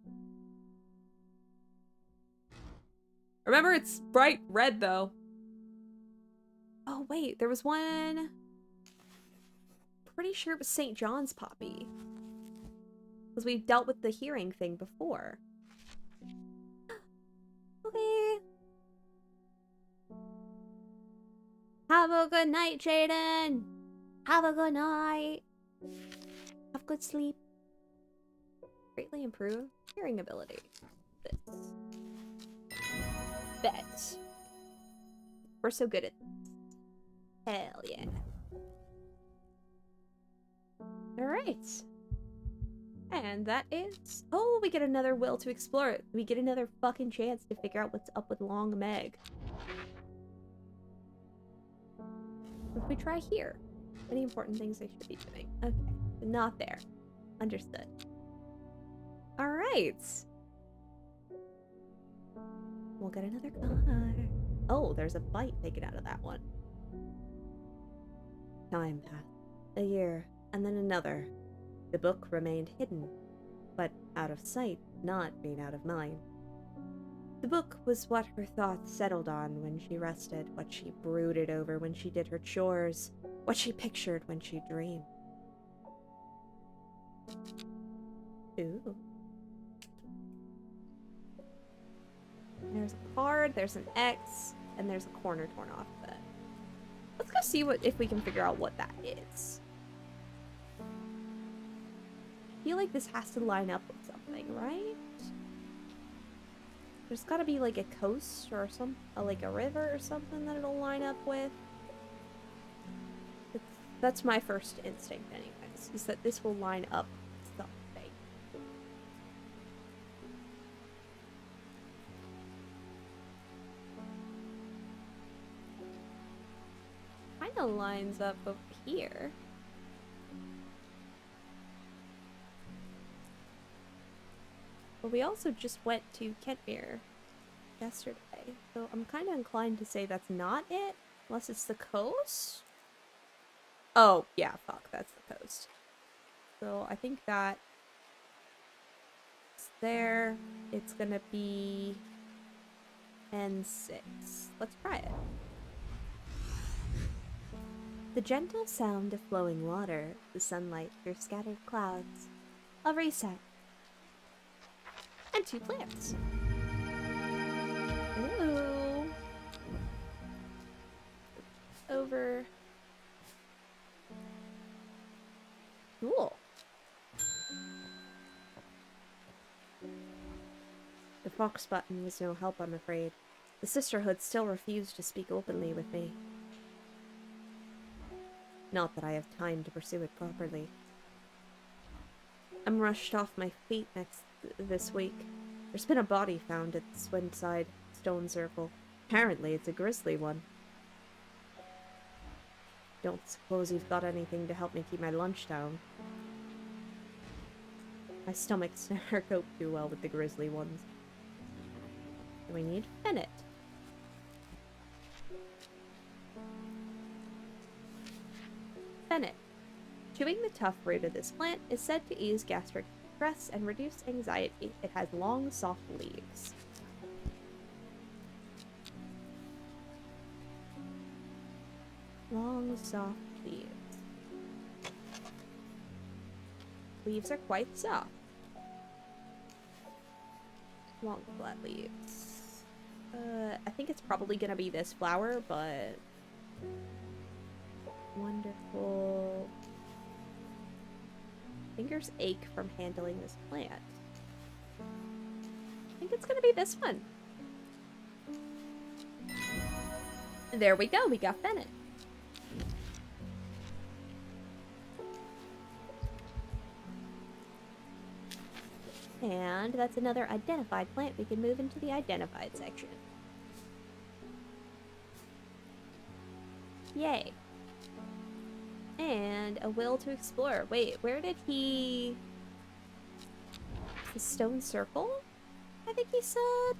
Remember, it's bright red, though. Oh, wait, there was one... Pretty sure it was St. John's poppy. Because we've dealt with the hearing thing before. Okay. Have a good night, Jaden. Have a good night. Have good sleep. Greatly improve hearing ability. This. Bet. We're so good at this. Hell yeah. Alright. And that is... Oh, we get another will to explore it. We get another fucking chance to figure out what's up with Long Meg. If we try here. Any important things I should be doing? Okay. Not there. Understood. Alright. We'll get another card. Oh, there's a bite taken out of that one. Time passed. A year, and then another. The book remained hidden, but out of sight, not being out of mind. The book was what her thoughts settled on when she rested, what she brooded over when she did her chores, what she pictured when she dreamed. Ooh. There's a card, there's an X, and there's a corner torn off of it. Let's go see if we can figure out what that is. I feel like this has to line up with something, right? There's gotta be like a coast or like a river or something that it'll line up with. That's my first instinct anyways, is that this will line up with something. Kinda lines up over here. But we also just went to Kentmere yesterday, so I'm kind of inclined to say that's not it, unless it's the coast? Oh, yeah, fuck, that's the coast. So I think that it's there. It's gonna be N6. Let's try it. The gentle sound of flowing water, the sunlight through scattered clouds, a reset. And 2 plants. Ooh. Over. Cool. The fox button was no help, I'm afraid. The sisterhood still refused to speak openly with me. Not that I have time to pursue it properly. I'm rushed off my feet this week. There's been a body found at the Swinside Stone Circle. Apparently it's a grisly one. Don't suppose you've got anything to help me keep my lunch down. My stomach's never coped too well with the grisly ones. Do we need Bennett? Bennett. Chewing the tough root of this plant is said to ease gastric stress and reduce anxiety. It has long, soft leaves. Long, soft leaves. Leaves are quite soft. Long, flat leaves. I think it's probably gonna be this flower, but... Wonderful. Fingers ache from handling this plant. I think it's gonna be this one. There we go, we got Bennett. And that's another identified plant. We can move into the identified section. Yay. And a will to explore. Wait, where did he... The stone circle? I think he said.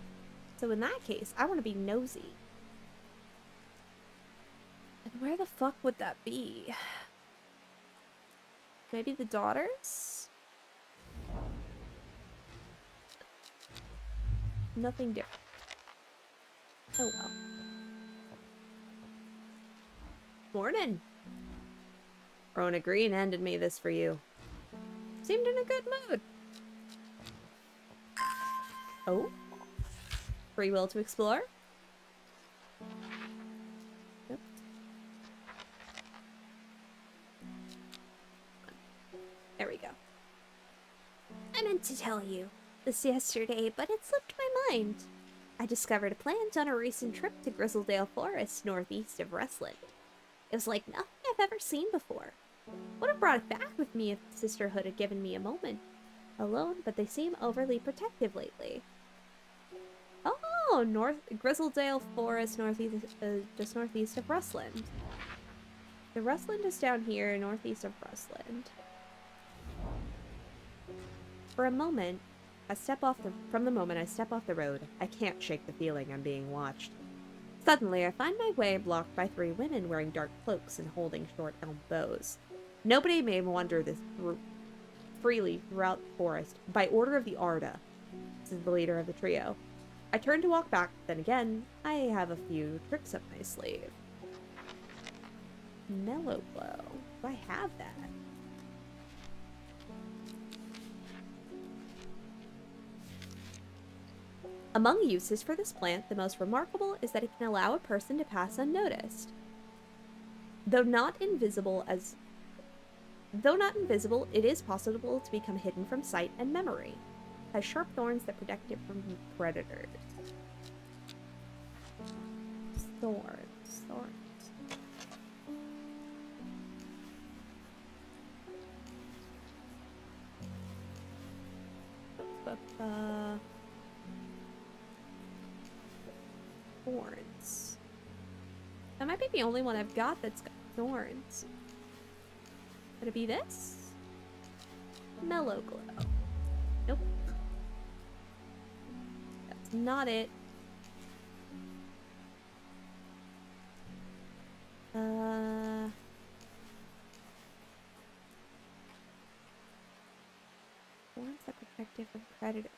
So in that case, I want to be nosy. And where the fuck would that be? Maybe the daughters? Nothing different. Oh well. Morning. Rona Green handed me this for you. Seemed in a good mood. Oh? Free will to explore? Yep. There we go. I meant to tell you this yesterday, but it slipped my mind. I discovered a plant on a recent trip to Grizzledale Forest, northeast of Rustland. It was like nothing I've ever seen before. Would have brought it back with me if the sisterhood had given me a moment. Alone, but they seem overly protective lately. Oh, Grizzledale Forest, just northeast of Rustland. The Rustland is down here, northeast of Rustland. For a moment, from the moment I step off the road, I can't shake the feeling I'm being watched. Suddenly, I find my way blocked by 3 women wearing dark cloaks and holding short elm bows. Nobody may wander this freely throughout the forest, by order of the Arda. This is the leader of the trio. I turn to walk back, then again, I have a few tricks up my sleeve. Mellow Glow. Do I have that? Among uses for this plant, the most remarkable is that it can allow a person to pass unnoticed. Though not invisible, it is possible to become hidden from sight and memory. Has sharp thorns that protect it from predators. Thorns. Thorns. That might be the only one I've got that's got thorns. Could it be this? Mellow Glow. Nope. That's not it. Thorns that protect it from predators.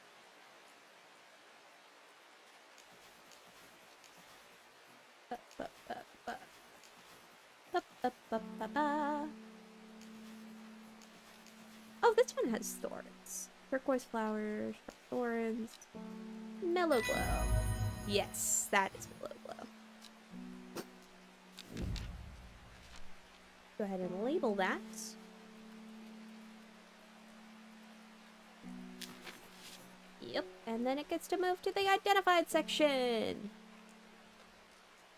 Oh, this one has thorns. Turquoise flowers, thorns. Mellow Glow. Yes, that is Mellow Glow. Go ahead and label that. Yep, and then it gets to move to the identified section.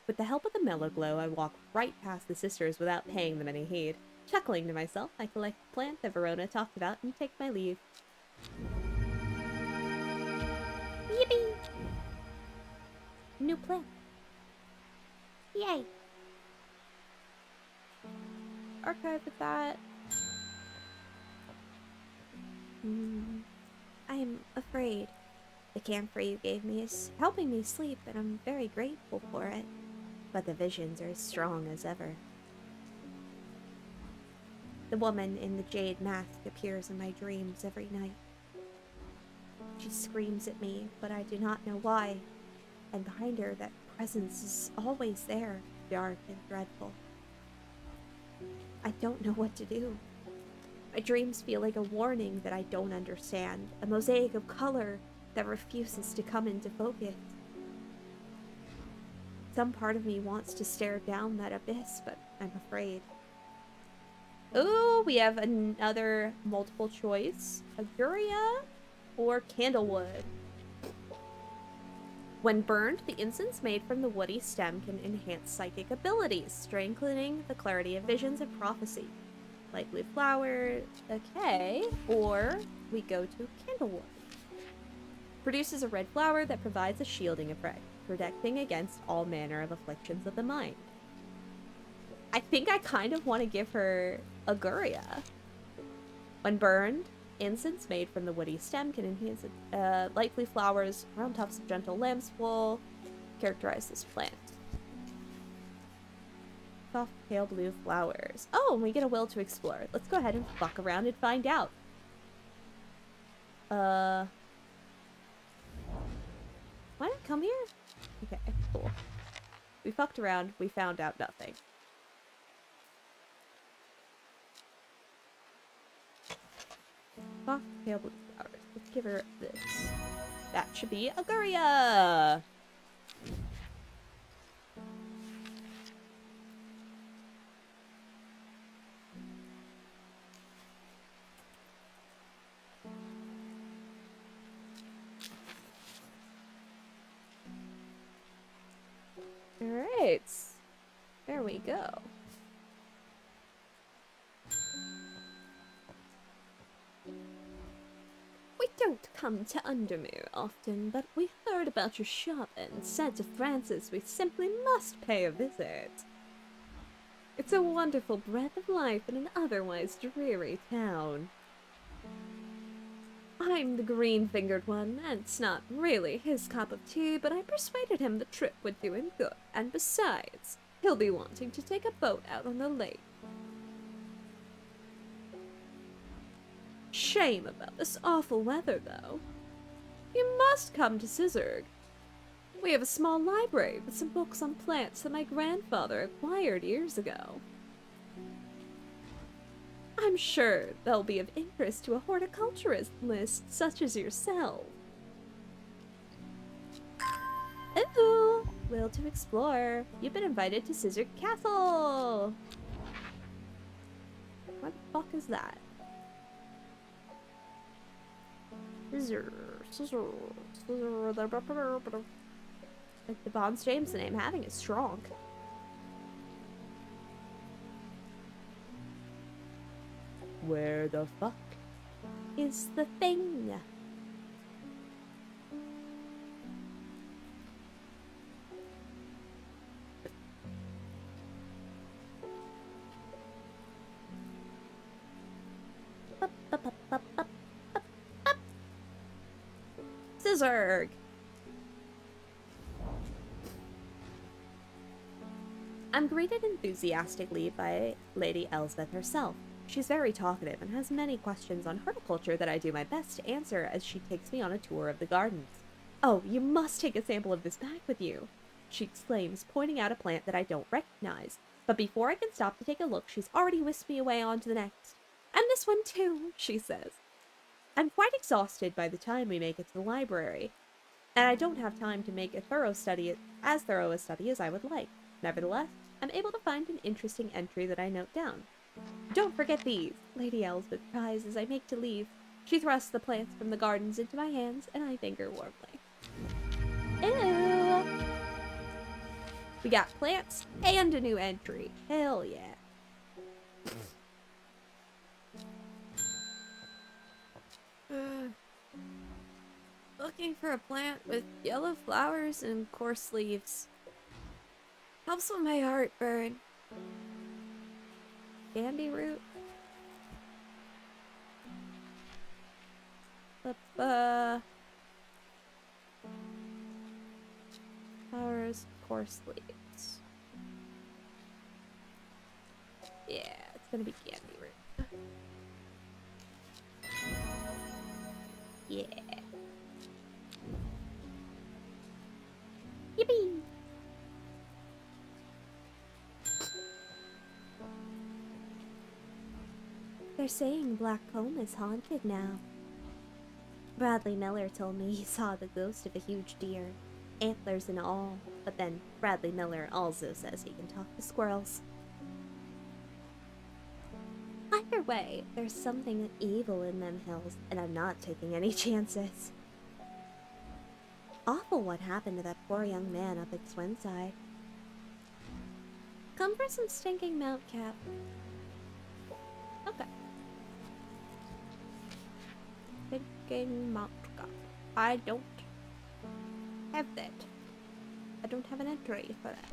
With the help of the Mellow Glow, I walk right past the sisters without paying them any heed. Chuckling to myself, I collect the plant that Verona talked about and take my leave. Yippee! New plant. Yay! Archive with that. I am afraid. The camphor you gave me is helping me sleep, and I'm very grateful for it. But the visions are as strong as ever. The woman in the jade mask appears in my dreams every night. She screams at me, but I do not know why. And behind her, that presence is always there, dark and dreadful. I don't know what to do. My dreams feel like a warning that I don't understand, a mosaic of color that refuses to come into focus. Some part of me wants to stare down that abyss, but I'm afraid. Ooh, we have another multiple choice. Aguria or Candlewood. When burned, the incense made from the woody stem can enhance psychic abilities, strengthening the clarity of visions and prophecy. Light blue flower, okay. Or we go to Candlewood. Produces a red flower that provides a shielding effect, protecting against all manner of afflictions of the mind. I think I kind of want to give her Auguria. When burned, incense made from the woody stem can enhance it. Likely flowers, round tufts of gentle lamps will characterize this plant. Soft pale blue flowers. Oh, and we get a will to explore. Let's go ahead and fuck around and find out. Why did I come here? Okay, cool. We fucked around, we found out nothing. Soft pale blue flowers. Let's give her this. That should be Auguria! Alright. There we go. We don't come to Undermere often, but we heard about your shop and said to Francis we simply must pay a visit. It's a wonderful breath of life in an otherwise dreary town. I'm the green-fingered one, and it's not really his cup of tea, but I persuaded him the trip would do him good, and besides, he'll be wanting to take a boat out on the lake. Shame about this awful weather, though. You must come to Cizzurg. We have a small library with some books on plants that my grandfather acquired years ago. I'm sure they'll be of interest to a horticulturist such as yourself. Ooh! Will to explore. You've been invited to Cizzurg Castle! What the fuck is that? Scissor. Like the Bonds Jameson I'm having is strong. Where the fuck is the thing? Cizzurg! I'm greeted enthusiastically by Lady Elsbeth herself. She's very talkative and has many questions on horticulture that I do my best to answer as she takes me on a tour of the gardens. Oh, you must take a sample of this bag with you, she exclaims, pointing out a plant that I don't recognize. But before I can stop to take a look, she's already whisked me away on to the next. And this one too, she says. I'm quite exhausted by the time we make it to the library, and I don't have time to make as thorough a study as I would like. Nevertheless, I'm able to find an interesting entry that I note down. Don't forget these, Lady Elsbeth cries as I make to leave. She thrusts the plants from the gardens into my hands, and I thank her warmly. Ew! We got plants and a new entry. Hell yeah. Looking for a plant with yellow flowers and coarse leaves. Helps with my heartburn. Candy root. Flowers, coarse leaves. Yeah, it's gonna be candy root. Yeah. Yippee! They're saying Black Comb is haunted now. Bradley Miller told me he saw the ghost of a huge deer, antlers and all, but then Bradley Miller also says he can talk to squirrels. Either way, there's something evil in them hills, and I'm not taking any chances. Awful what happened to that poor young man up at Swinside. Come for some stinking Mount Cap. Okay. Stinking Mount Cap. I don't have that. I don't have an entry for that.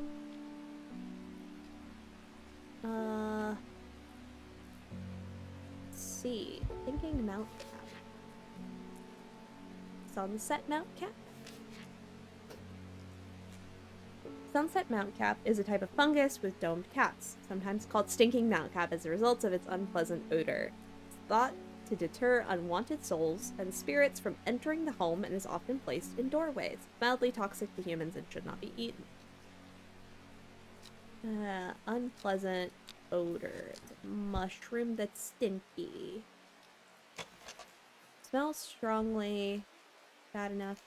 Let's see. Thinking Mount Cap. Sunset Mount Cap? Sunset Mount Cap is a type of fungus with domed caps, sometimes called stinking mount cap as a result of its unpleasant odor. It's thought to deter unwanted souls and spirits from entering the home and is often placed in doorways. Mildly toxic to humans and should not be eaten. Unpleasant odor. It's a mushroom that's stinky. Smells strongly. Bad enough.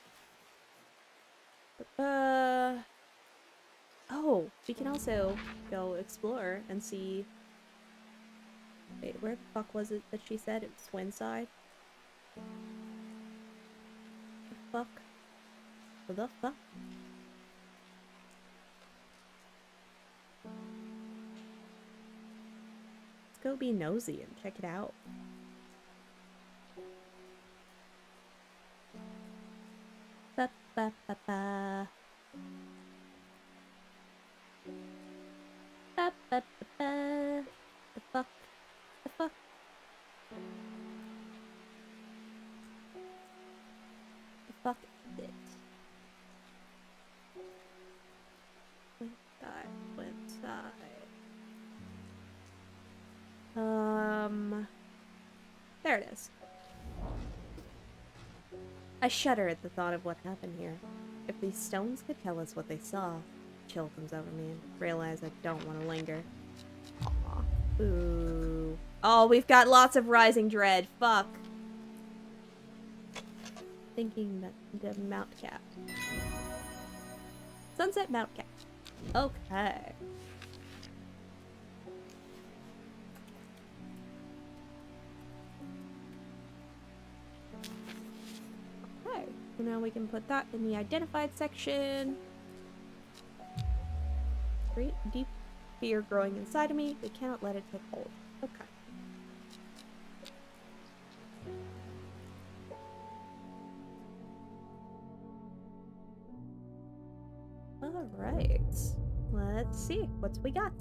Oh, we can also go explore and see. Wait, where the fuck was it that she said? It was Twinside? The fuck? What the fuck? Let's go be nosy and check it out. Ba ba ba ba. Ba ba ba ba. The fuck? The fuck? The fuck is it? Inside. There it is. I shudder at the thought of what happened here. If these stones could tell us what they saw, chill comes over me and realize I don't want to linger. Aw. Ooh. Oh, we've got lots of rising dread. Fuck. Thinking that the Mount Cap. Sunset Mount Cap. Okay. Okay. So now we can put that in the identified section. Great deep fear growing inside of me. We cannot let it take hold. Okay. Alright. Let's see. What's we got?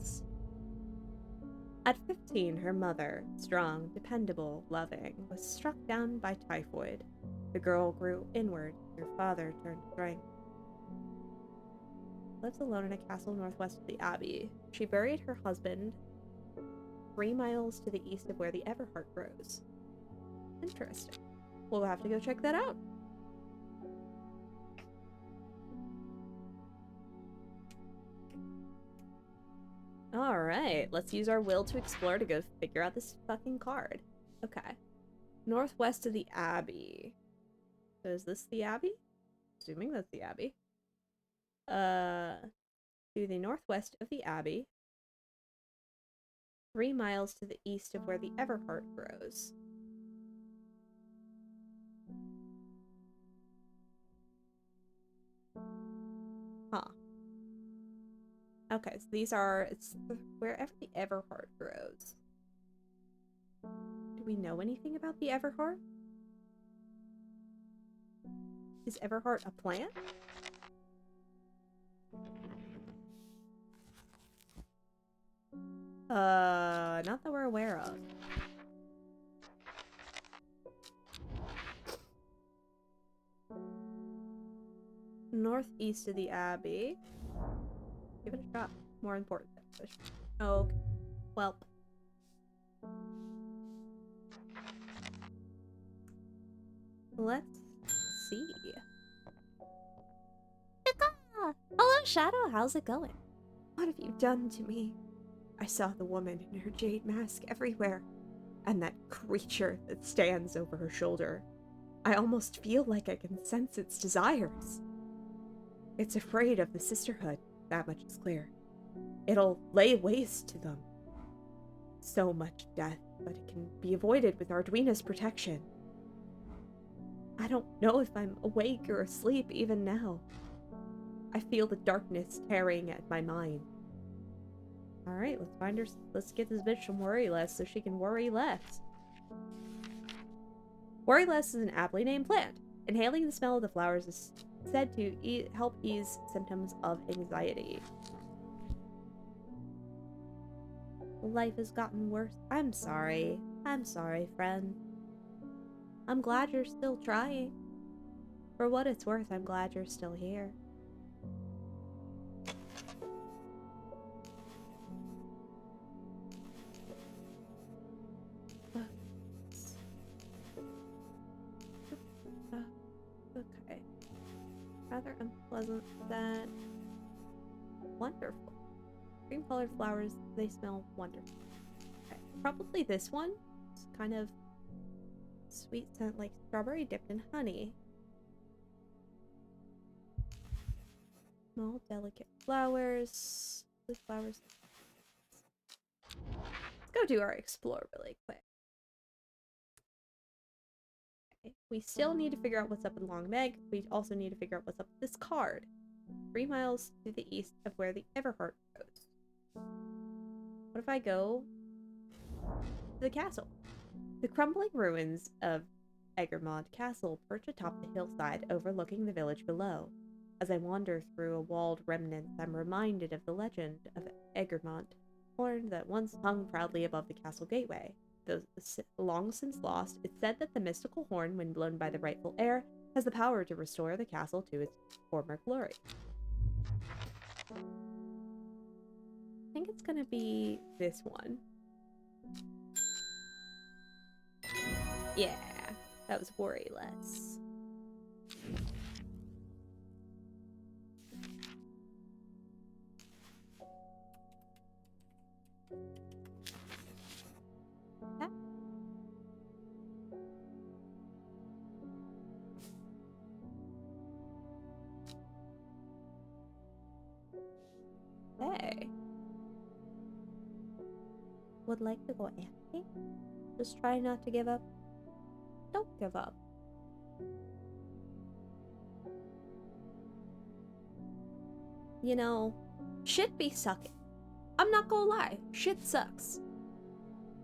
At 15, her mother, strong, dependable, loving, was struck down by typhoid. The girl grew inward. Her father turned to drink. Lives alone in a castle northwest of the Abbey. She buried her husband 3 miles to the east of where the Everheart grows. Interesting. We'll have to go check that out. Alright, let's use our will to explore to go figure out this fucking card. Okay. Northwest of the Abbey. So is this the Abbey? Assuming that's the Abbey. To the northwest of the Abbey. 3 miles to the east of where the Everheart grows. Huh. Okay, so these are, it's wherever the Everheart grows. Do we know anything about the Everheart? Is Everheart a plant? Not that we're aware of. Northeast of the Abbey. Give it a shot. More important. Okay. Well. Let's see. Hello, Shadow. How's it going? What have you done to me? I saw the woman in her jade mask everywhere, and that creature that stands over her shoulder. I almost feel like I can sense its desires. It's afraid of the sisterhood, that much is clear. It'll lay waste to them. So much death, but it can be avoided with Arduino's protection. I don't know if I'm awake or asleep even now. I feel the darkness tearing at my mind. Alright, let's find her. Let's get this bitch some worry less so she can worry less. Worry less is an aptly named plant. Inhaling the smell of the flowers is said to help ease symptoms of anxiety. Life has gotten worse. I'm sorry. I'm sorry, friend. I'm glad you're still trying. For what it's worth, I'm glad you're still here. Okay. Rather unpleasant that... Wonderful. Cream-colored flowers, they smell wonderful. Okay. Probably this one. It's kind of sweet scent, like strawberry dipped in honey. Small, delicate flowers. Blue flowers. Let's go do our explore really quick. Okay. We still need to figure out what's up in Long Meg. We also need to figure out what's up with this card. 3 miles to the east of where the Everheart goes. What if I go to the castle? The crumbling ruins of Egremont Castle perch atop the hillside overlooking the village below. As I wander through a walled remnant, I'm reminded of the legend of Egremont, horn that once hung proudly above the castle gateway. Though long since lost, it's said that the mystical horn, when blown by the rightful heir, has the power to restore the castle to its former glory. I think it's gonna be this one. Yeah, that was worryless. Hey. Would like to go anti? Just try not to give up. Don't give up. You know, shit be sucking. I'm not gonna lie, shit sucks.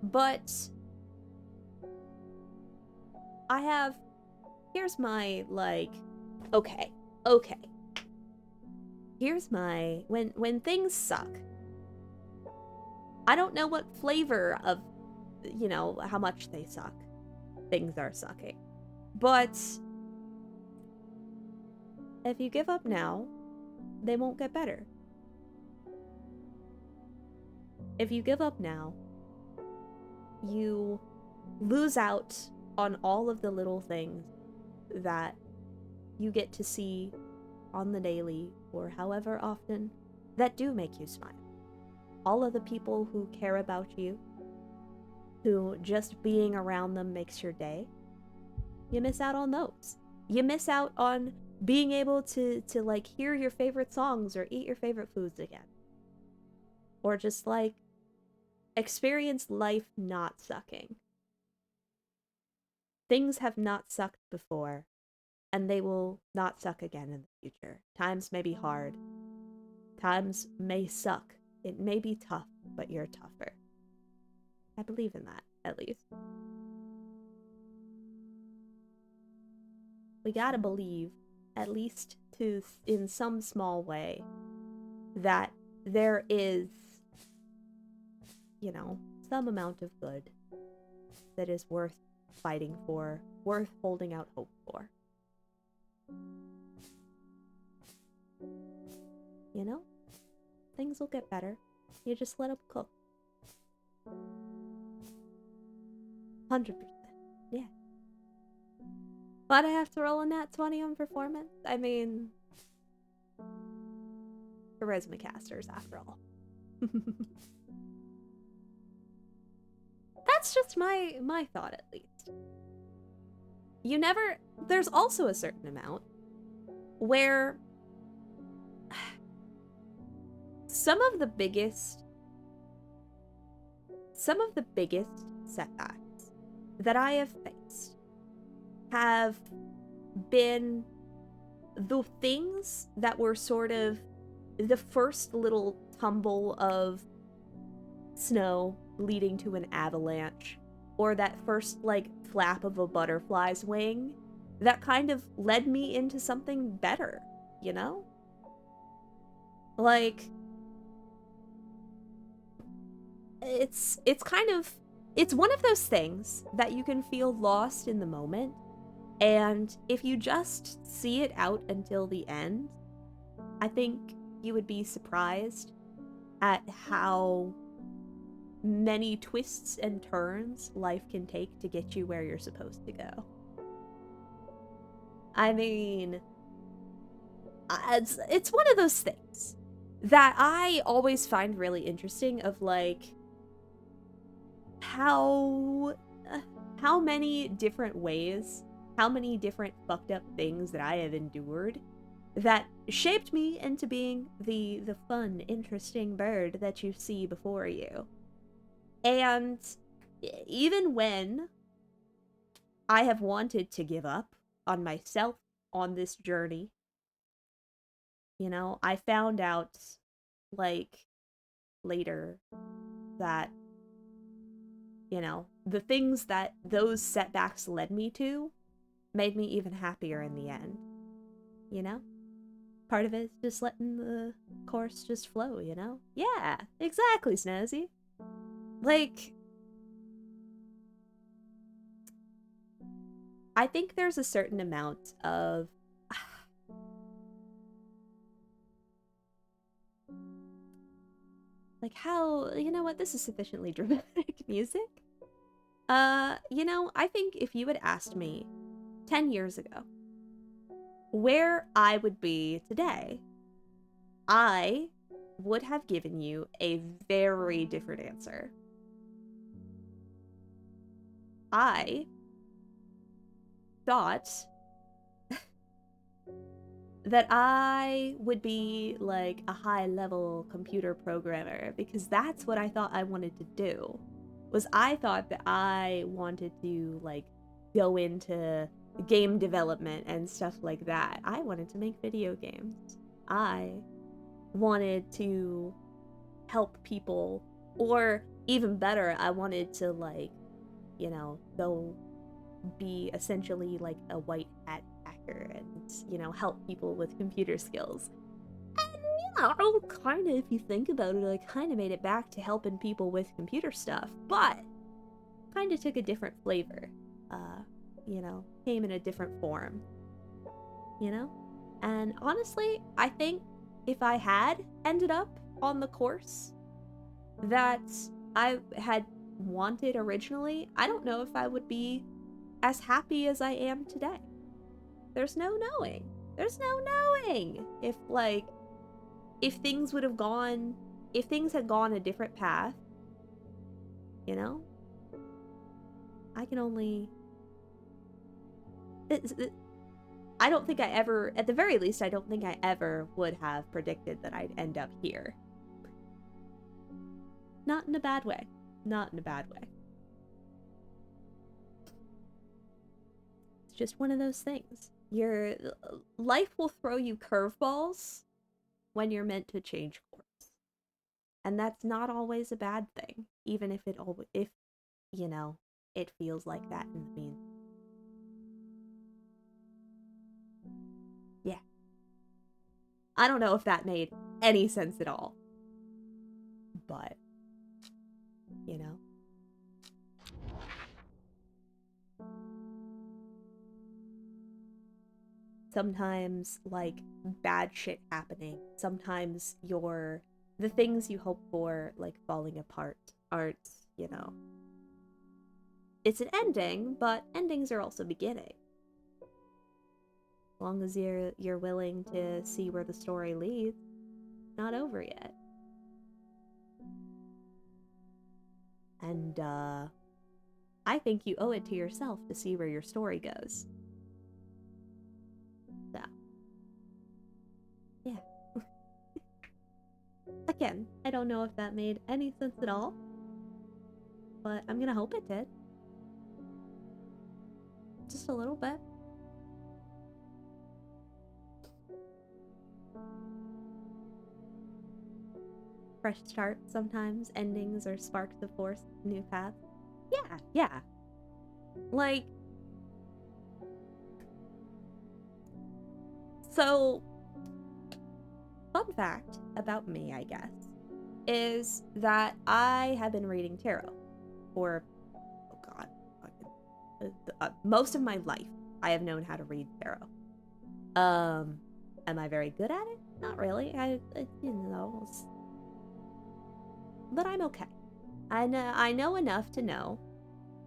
But here's my, like, okay. Here's my, when things suck, I don't know what flavor of, you know, how much they suck. Things are sucking. But if you give up now, they won't get better. If you give up now, you lose out on all of the little things that you get to see on the daily or however often that do make you smile. All of the people who care about you, who just being around them makes your day, you miss out on those. You miss out on being able to like hear your favorite songs or eat your favorite foods again. Or just like experience life not sucking. Things have not sucked before, and they will not suck again in the future. Times may be hard. Times may suck. It may be tough, but you're tougher. I believe in that, at least. We gotta believe, at least in some small way, that there is, you know, some amount of good that is worth fighting for, worth holding out hope for. You know? Things will get better. You just let them cook. 100%. Yeah. But I have to roll a nat 20 on performance? I mean... charisma casters, after all. That's just my thought, at least. You never... There's also a certain amount where some of the biggest setbacks that I have faced have been the things that were sort of the first little tumble of snow leading to an avalanche, or that first, like, flap of a butterfly's wing that kind of led me into something better, you know? Like, it's kind of, it's one of those things that you can feel lost in the moment, and if you just see it out until the end, I think you would be surprised at how many twists and turns life can take to get you where you're supposed to go. I mean, it's one of those things that I always find really interesting, of like how many different ways, how many different fucked up things that I have endured that shaped me into being the fun, interesting bird that you see before you. And even when I have wanted to give up on myself on this journey, you know, I found out, like, later that, you know, the things that those setbacks led me to made me even happier in the end, you know? Part of it is just letting the course just flow, you know? Yeah, exactly, Snazzy. Like, I think there's a certain amount of like, how, you know what, this is sufficiently dramatic music. You know, I think if you had asked me 10 years ago where I would be today, I would have given you a very different answer. I thought that I would be like a high-level computer programmer, because that's what I thought I wanted to do. Was I thought that I wanted to like go into game development and stuff like that. I wanted to make video games. I wanted to help people, or even better, I wanted to, like, you know, go be essentially like a white hat hacker and, you know, help people with computer skills. And, you know, kind of, if you think about it, I kind of made it back to helping people with computer stuff, but kind of took a different flavor. You know, came in a different form, you know? And honestly, I think if I had ended up on the course that I had wanted originally, I don't know if I would be as happy as I am today. There's no knowing. There's no knowing if, like, if things would have gone, if things had gone a different path, you know? I can only... I don't think I ever, at the very least, I don't think I ever would have predicted that I'd end up here. Not in a bad way. Not in a bad way. It's just one of those things. Your life will throw you curveballs when you're meant to change course. And that's not always a bad thing, even if if, you know, it feels like that in the mean. Yeah. I don't know if that made any sense at all. But, you know. Sometimes, like, bad shit happening. Sometimes the things you hope for, like, falling apart aren't, you know. It's an ending, but endings are also beginning. As long as you're willing to see where the story leads, not over yet. And, I think you owe it to yourself to see where your story goes. So, yeah. Again, I don't know if that made any sense at all, but I'm gonna hope it did. Just a little bit. Fresh start sometimes, endings or sparks of force, new paths. Yeah. Like, So, fun fact about me, I guess, is that I have been reading tarot for, oh god, most of my life. I have known how to read tarot. Am I very good at it? Not really. But I'm okay. I know enough to know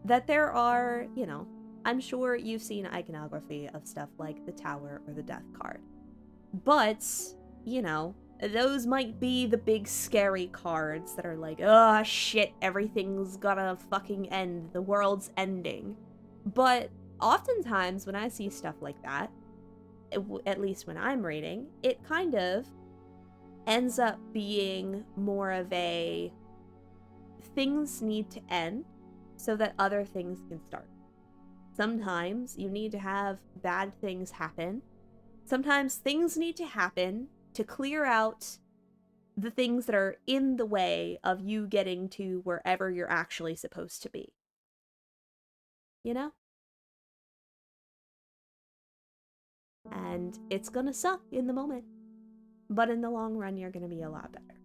that there are, I'm sure you've seen iconography of stuff like the Tower or the Death card. But, those might be the big scary cards that are like, oh shit, everything's gonna fucking end, the world's ending. But oftentimes when I see stuff like that, at least when I'm reading, it kind of ends up being more of a things need to end so that other things can start. Sometimes you need to have bad things happen. Sometimes things need to happen to clear out the things that are in the way of you getting to wherever you're actually supposed to be. You know? And it's gonna suck in the moment, but in the long run, you're gonna be a lot better.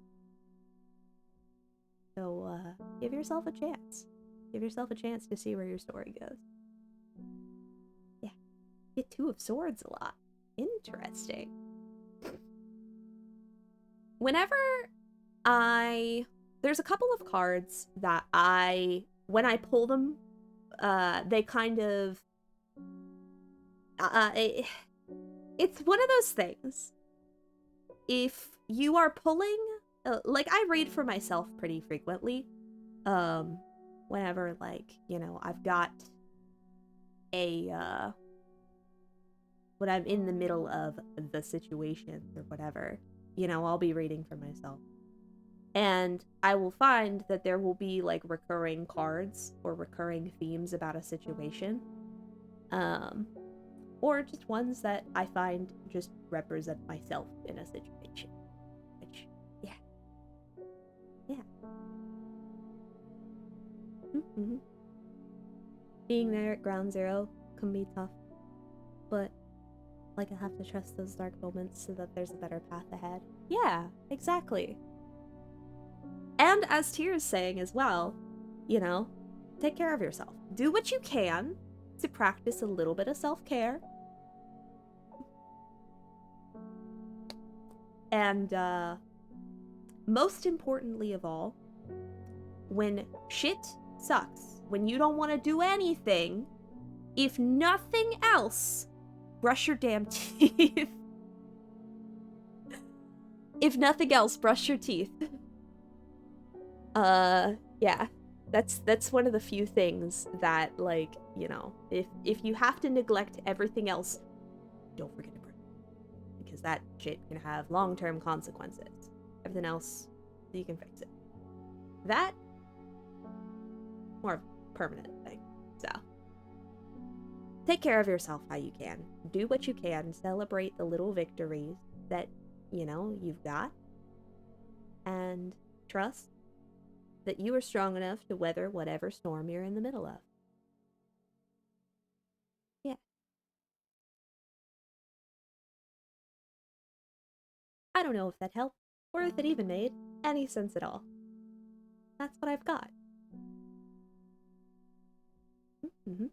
So, give yourself a chance. Give yourself a chance to see where your story goes. Yeah. Get 2 of Swords a lot. Interesting. Whenever there's a couple of cards that when I pull them, they kind of, it's one of those things. If you are pulling, like I read for myself pretty frequently, whenever I've got when I'm in the middle of the situation or whatever, I'll be reading for myself. And I will find that there will be like recurring cards or recurring themes about a situation. Or just ones that I find just represent myself in a situation. Which, yeah. Yeah. Mm-hmm. Being there at ground zero can be tough. But I have to trust those dark moments so that there's a better path ahead. Yeah, exactly. And as Tier's saying as well, take care of yourself. Do what you can to practice a little bit of self-care. And most importantly of all, when shit sucks, when you don't want to do anything, if nothing else, brush your damn teeth. If nothing else, brush your teeth. Yeah. That's one of the few things that, if you have to neglect everything else, don't forget to brush. Because that shit can have long-term consequences. Everything else, you can fix it. That, more of a permanent thing. So, take care of yourself how you can. Do what you can. Celebrate the little victories that, you've got. And trust that you are strong enough to weather whatever storm you're in the middle of. Yeah. I don't know if that helped, or if it even made any sense at all. That's what I've got. Mm-hmm.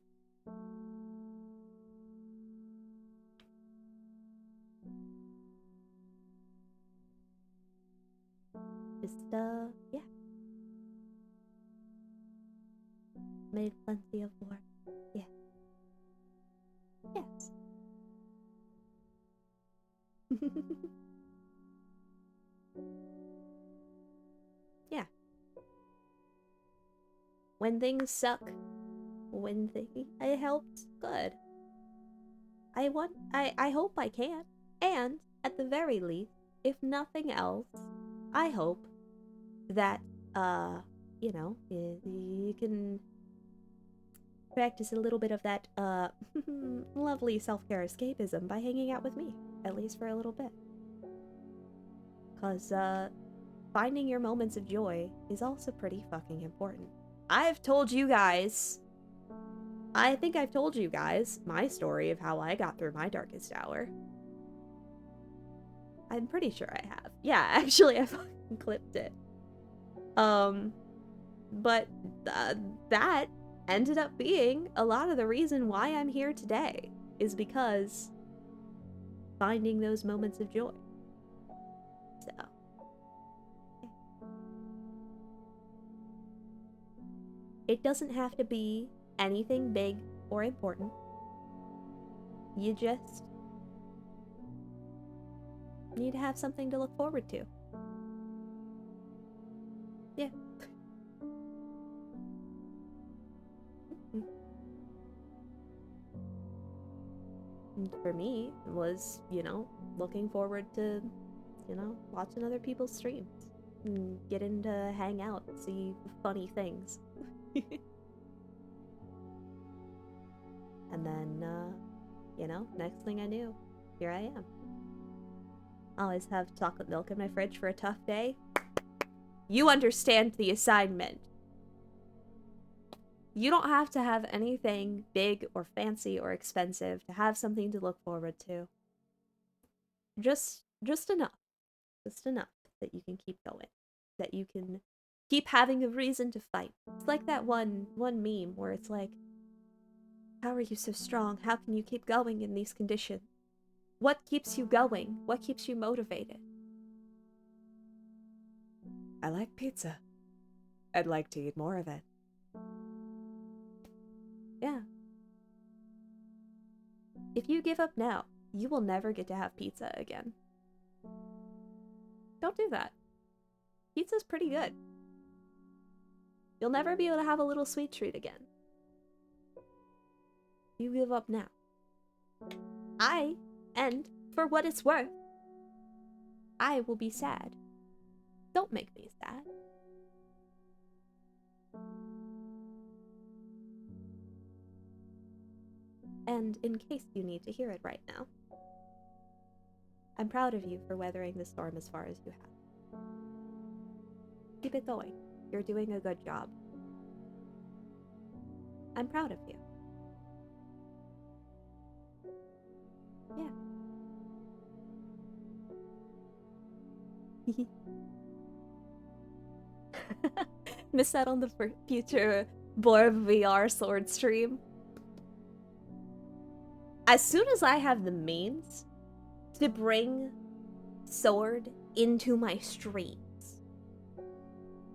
Just, yeah. Made plenty of war. Yeah. Yes. Yeah. When things suck, I helped, good. I hope I can. And, at the very least, if nothing else, I hope that, you can practice a little bit of that, lovely self-care escapism by hanging out with me, at least for a little bit. 'Cause, finding your moments of joy is also pretty fucking important. I think I've told you guys my story of how I got through my darkest hour. I'm pretty sure I have. Yeah, actually, I fucking clipped it. But that ended up being a lot of the reason why I'm here today, is because finding those moments of joy. So, it doesn't have to be anything big or important. You just need to have something to look forward to. Yeah. And for me, it was, looking forward to, watching other people's streams. And getting to hang out and see funny things. And then, next thing I knew, here I am. Always have chocolate milk in my fridge for a tough day. You understand the assignment. You don't have to have anything big or fancy or expensive to have something to look forward to. Just enough. Just enough that you can keep going. That you can keep having a reason to fight. It's like that one meme where it's like, how are you so strong? How can you keep going in these conditions? What keeps you going? What keeps you motivated? I like pizza. I'd like to eat more of it. Yeah. If you give up now, you will never get to have pizza again. Don't do that. Pizza's pretty good. You'll never be able to have a little sweet treat again. You give up now. And for what it's worth, I will be sad. Don't make me sad. And in case you need to hear it right now, I'm proud of you for weathering the storm as far as you have. Keep it going. You're doing a good job. I'm proud of you. Yeah. Miss that on the future Borb VR sword stream. As soon as I have the means to bring sword into my streams,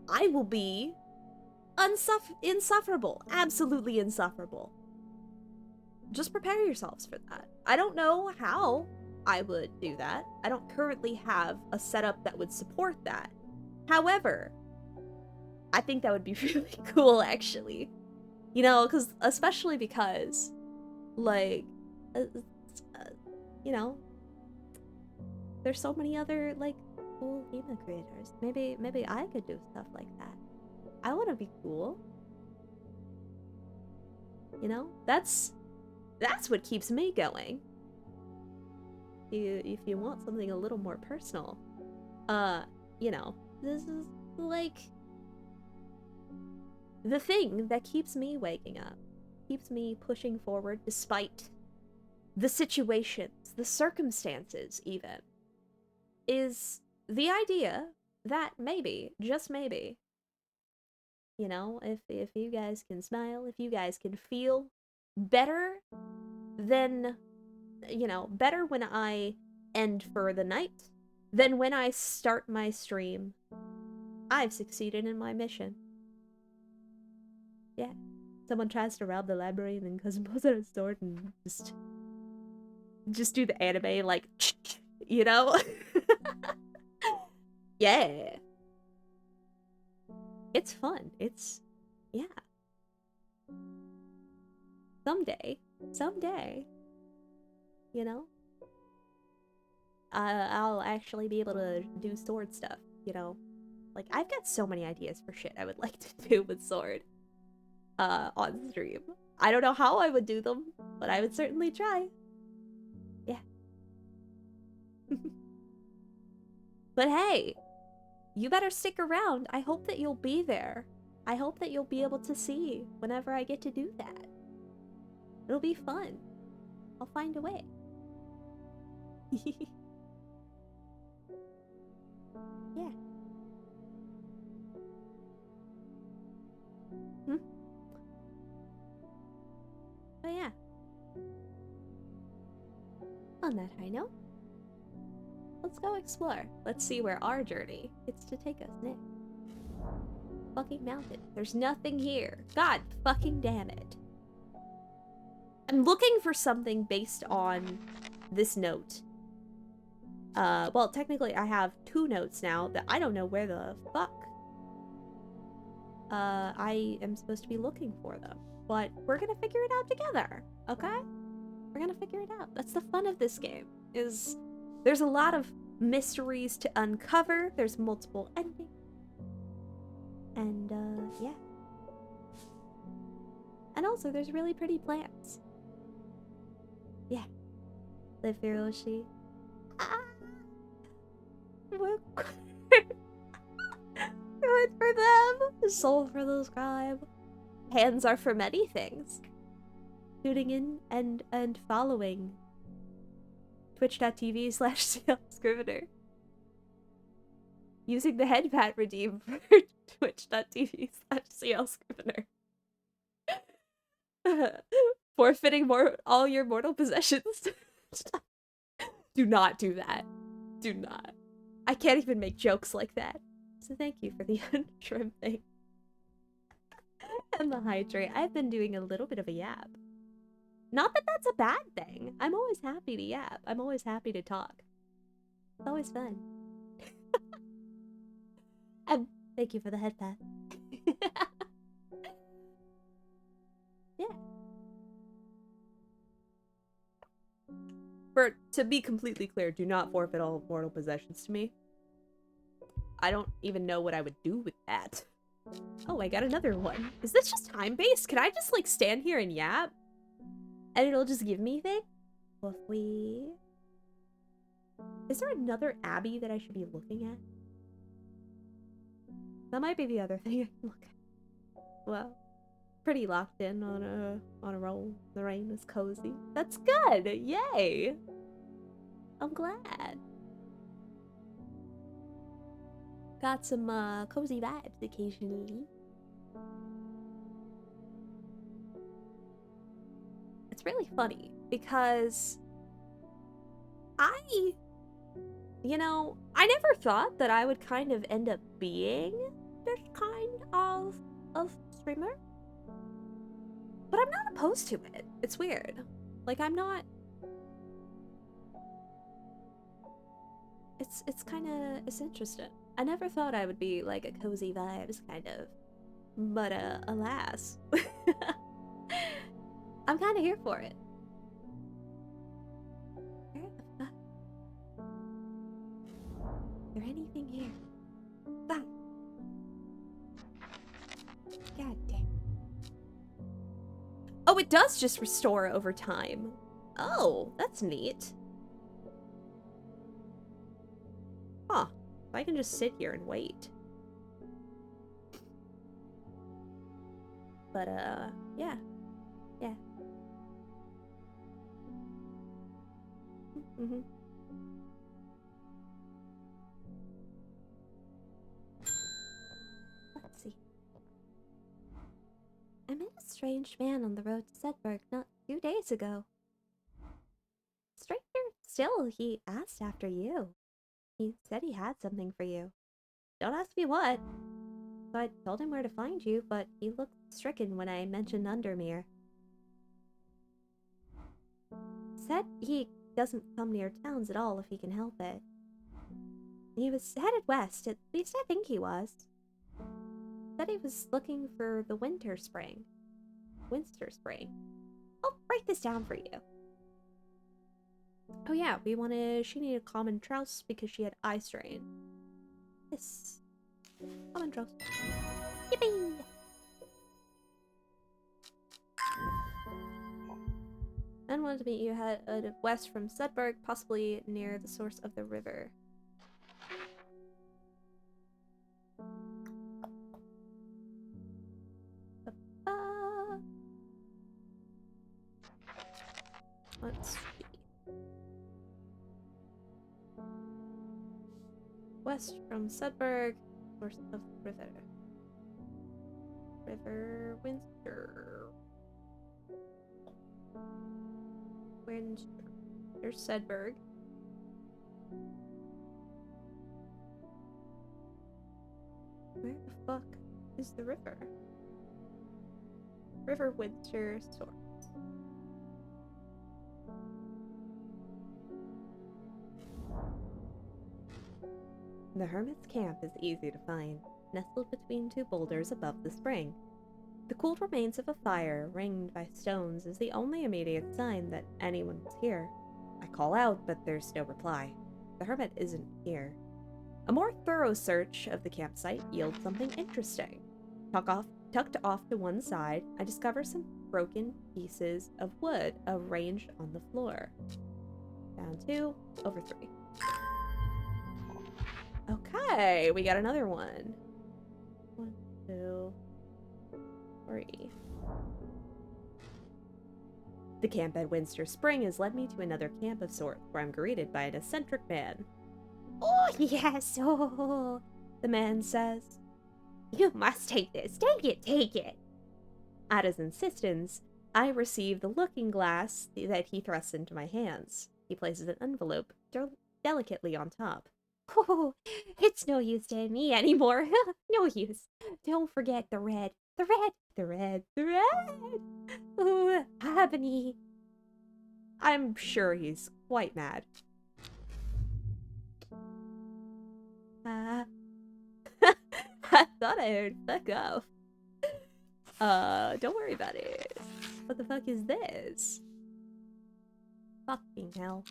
I will be insufferable. Absolutely insufferable. Just prepare yourselves for that. I don't know how I would do that. I don't currently have a setup that would support that. However, I think that would be really cool, actually. Especially because, like, there's so many other, like, cool emo creators. Maybe I could do stuff like that. I want to be cool. That's what keeps me going. If you want something a little more personal, this is like the thing that keeps me waking up, keeps me pushing forward despite the situations, the circumstances even, is the idea that maybe, just maybe, if you guys can smile, if you guys can feel better than, better when I end for the night than when I start my stream, I've succeeded in my mission. Yeah. Someone tries to rob the library and then Cousin pulls out a sword and just do the anime, like, Yeah. It's fun. Yeah. Someday, I'll actually be able to do sword stuff, Like, I've got so many ideas for shit I would like to do with sword, on stream. I don't know how I would do them, but I would certainly try. Yeah. But hey, you better stick around. I hope that you'll be there. I hope that you'll be able to see whenever I get to do that. It'll be fun. I'll find a way. Yeah. Hmm? But yeah. On that high note, let's go explore. Let's see where our journey gets to take us next. Fucking mountain. There's nothing here. God fucking damn it. I'm looking for something based on this note. Well, technically I have 2 notes now that I don't know where the fuck I am supposed to be looking for them. But we're gonna figure it out together, okay? We're gonna figure it out. That's the fun of this game, is there's a lot of mysteries to uncover. There's multiple endings. And, yeah. And also, there's really pretty plants. Yeah. Live fearlessly. Ah! Good for them! Soul for the scribe. Hands are for many things. Tuning in and following twitch.tv/Ciel Scrivener. Using the headpat redeem for twitch.tv/Ciel Scrivener. Forfeiting all your mortal possessions. Do not do that. Do not. I can't even make jokes like that. So thank you for the untrim thing. And the hydrate. I've been doing a little bit of a yap. Not that that's a bad thing. I'm always happy to yap. I'm always happy to talk. It's always fun. And thank you for the headpat. Yeah. To be completely clear, do not forfeit all mortal possessions to me. I don't even know what I would do with that. Oh, I got another one. Is this just time-based? Can I just, like, stand here and yap? And it'll just give me things? Well, if we... Is there another abbey that I should be looking at? That might be the other thing I can look at. Well, pretty locked in on a roll. The rain is cozy. That's good! Yay! I'm glad. Got some cozy vibes occasionally. It's really funny because I never thought that I would kind of end up being this kind of streamer. But I'm not opposed to it. It's weird. Like, I'm not... It's interesting. I never thought I would be, like, a cozy vibes kind of. But, alas. I'm kind of here for it. Where the fuck? Is there anything here? Ah. God damn. Oh, it does just restore over time. Oh, that's neat. Huh. I can just sit here and wait. But, yeah. Yeah. Mm-hmm. Let's see. I met a strange man on the road to Sedberg not 2 days ago. Stranger still, he asked after you. He said he had something for you. Don't ask me what. So I told him where to find you, but he looked stricken when I mentioned Undermere. Said he doesn't come near towns at all if he can help it. He was headed west, at least I think he was. Said he was looking for the Winter Spring. I'll write this down for you. Oh yeah, she needed common trouse because she had eye strain. Yes. Common trouse. Yippee! And wanted to meet you headed west from Sedberg, possibly near the source of the river. Let's see. west from Sudburg, north of the river. River Windsor. Windsor. There's Sudburg. Where the fuck is the river? River Windsor source. The hermit's camp is easy to find, nestled between two boulders above the spring. The cooled remains of a fire, ringed by stones, is the only immediate sign that anyone was here. I call out, but there's no reply. The hermit isn't here. A more thorough search of the campsite yields something interesting. Tucked off to one side, I discover some broken pieces of wood arranged on the floor. Down 2, over 3. Okay, we got another one. 1, 2, 3. The camp at Windsor Spring has led me to another camp of sorts, where I'm greeted by an eccentric man. Oh, yes, oh, The man says. you must take this. Take it, take it. At his insistence, I receive the looking glass that he thrusts into my hands. He places an envelope delicately on top. Oh, it's no use to me anymore. No use. Don't forget the red. The red. The red. The red. Ooh, ebony. I'm sure he's quite mad. I thought I heard fuck off. Don't worry about it. What the fuck is this? Fucking hell.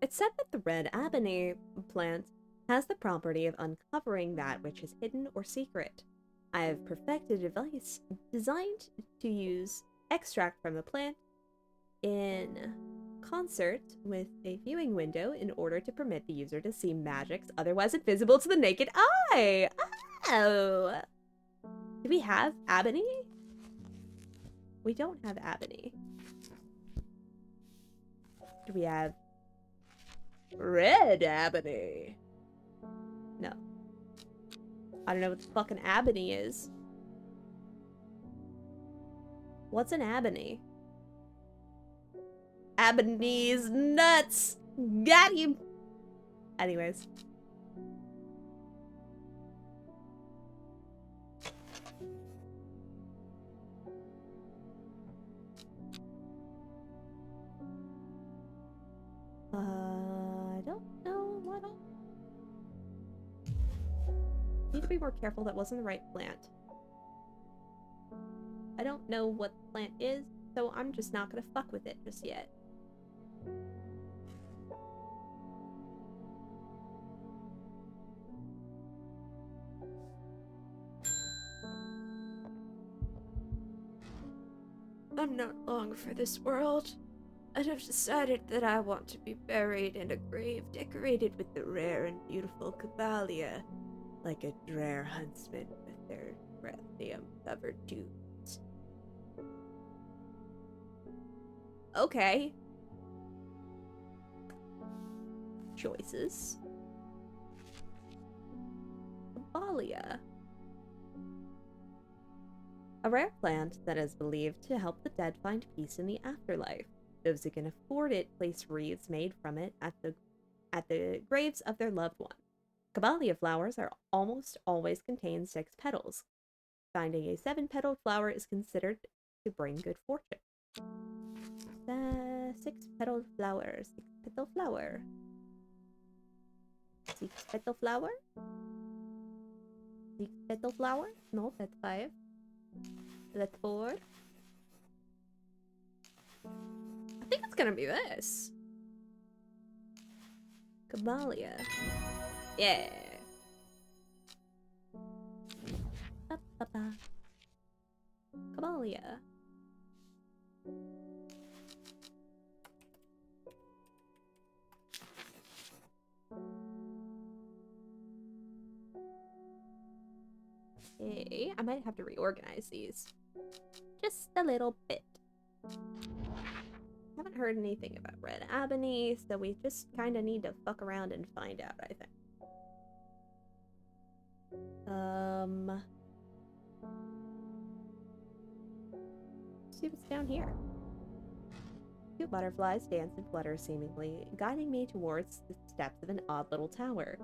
It's said that the red ebony plant has the property of uncovering that which is hidden or secret. I have perfected a device designed to use extract from the plant in concert with a viewing window in order to permit the user to see magics otherwise invisible to the naked eye. Oh! Do we have ebony? We don't have ebony. Do we have red ebony? No. I don't know what the fucking ebony is. What's an ebony? Ebony's nuts! Got him! Anyways. I don't know what else. Need to be more careful. That wasn't the right plant. I don't know what the plant is, so I'm just not gonna fuck with it just yet. I'm not long for this world, and I've decided that I want to be buried in a grave decorated with the rare and beautiful Caballia, like a rare huntsman with their rathium-covered tubes. Okay. Choices. Caballia. A rare plant that is believed to help the dead find peace in the afterlife. Those who can afford it place wreaths made from it at the graves of their loved one. Caballia flowers are almost always contain 6 petals. Finding a 7-petaled flower is considered to bring good fortune. 6-petaled flower. 6-petal flower. 6-petal flower? 6-petal flower? No, that's 5. That's 4. I think it's gonna be this. Caballia. Yeah. Caballia. Okay, I might have to reorganize these. Just a little bit. I haven't heard anything about red ebony, so we just kind of need to fuck around and find out, I think. See what's down here. Two butterflies dance and flutter seemingly, guiding me towards the steps of an odd little tower.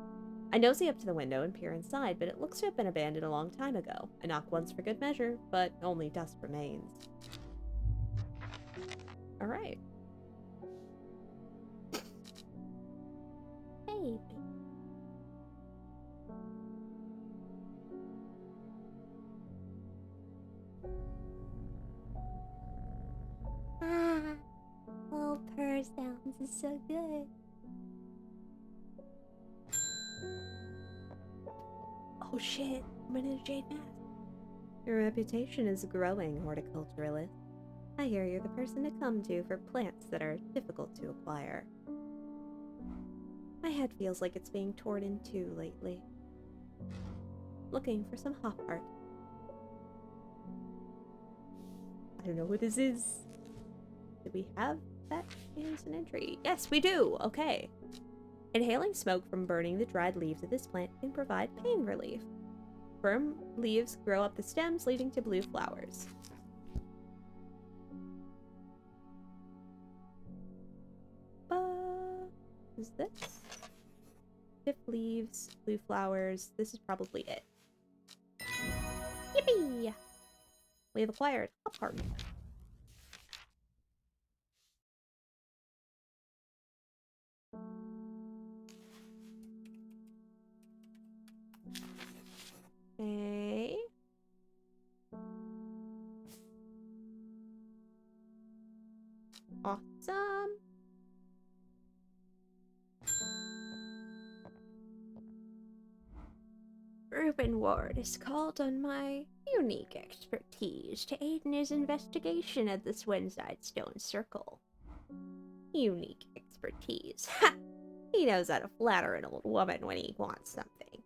I nosy up to the window and peer inside, but it looks to have been abandoned a long time ago. I knock once for good measure, but only dust remains. Alright. Hey. Ah, little purr sounds is so good. Oh shit, I'm in a jade mask. Your reputation is growing, horticulturalist. I hear you're the person to come to for plants that are difficult to acquire. My head feels like it's being torn in two lately. Looking for some hop art. I don't know what this is. Do we have that as an entry? Yes, we do! Okay. Inhaling smoke from burning the dried leaves of this plant can provide pain relief. Firm leaves grow up the stems, leading to blue flowers. Is this? Stiff leaves, blue flowers. This is probably it. Yippee! We have acquired hop art. Okay. Awesome. Reuben Ward is called on my unique expertise to aid in his investigation of the Swinside Stone Circle. Unique expertise. Ha! He knows how to flatter an old woman when he wants something.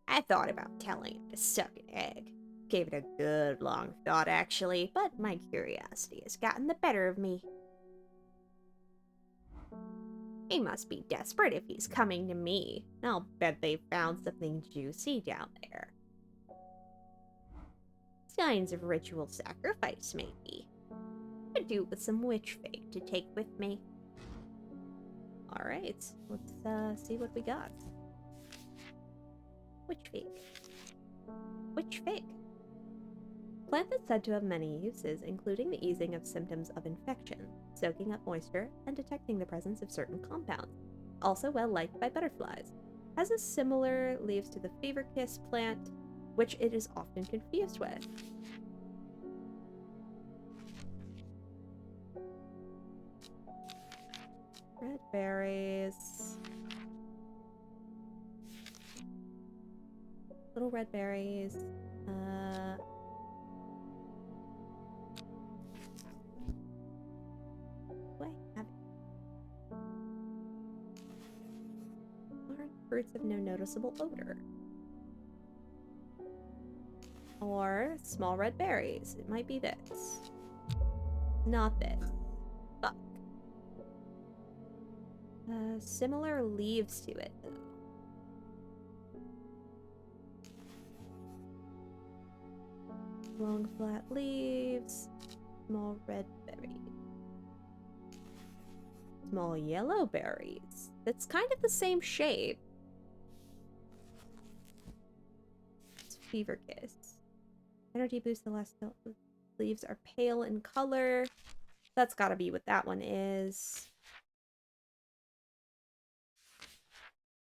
I thought about telling him to suck an egg. Gave it a good long thought, actually, but my curiosity has gotten the better of me. He must be desperate if he's coming to me. I'll bet they found something juicy down there. Signs of ritual sacrifice, maybe. Could do with some witch fig to take with me. Alright, let's see what we got. Witch fig. Witch fig. Plant that's said to have many uses, including the easing of symptoms of infection, soaking up moisture, and detecting the presence of certain compounds. Also well liked by butterflies. Has a similar leaves to the fever kiss plant, which it is often confused with. Red berries. Little red berries. Do I have it? Orange fruits of no noticeable odor. Or small red berries. It might be this. Not this. Fuck. Similar leaves to it, though. Long flat leaves. Small red berries. Small yellow berries. That's kind of the same shape. It's fever kiss. Energy boost. The last leaves are pale in color. That's gotta be what that one is.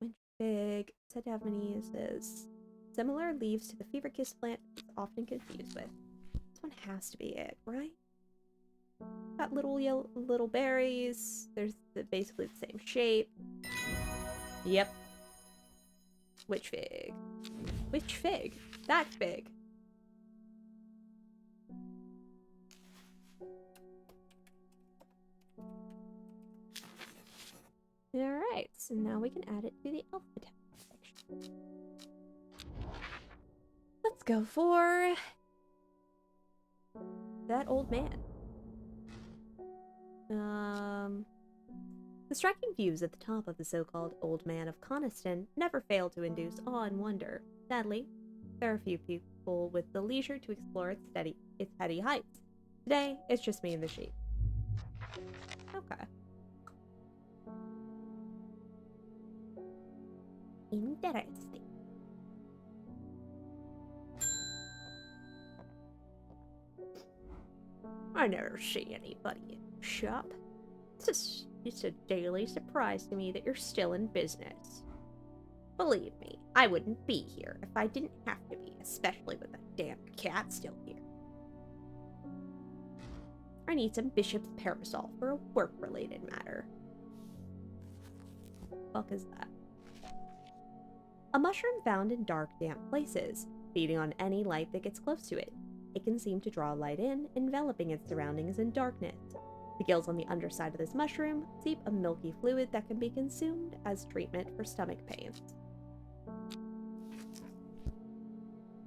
Winch fig. Said to have many uses. Similar leaves to the fever kiss plant, it's often confused with. This one has to be it, right? Got little berries. There's basically the same shape. Yep. Witch fig. Witch fig. That fig. Alright, so now we can add it to the alphabet section. Let's go for that old man. The striking views at the top of the so-called Old Man of Coniston never fail to induce awe and wonder. Sadly, there are few people with the leisure to explore its heady heights. Today, it's just me and the sheep. Okay. Interesting. I never see anybody in the shop. It's a daily surprise to me that you're still in business. Believe me, I wouldn't be here if I didn't have to be, especially with that damn cat still here. I need some bishop's parasol for a work-related matter. What the fuck is that? A mushroom found in dark, damp places, feeding on any light that gets close to it. It can seem to draw light in, enveloping its surroundings in darkness. The gills on the underside of this mushroom seep a milky fluid that can be consumed as treatment for stomach pains.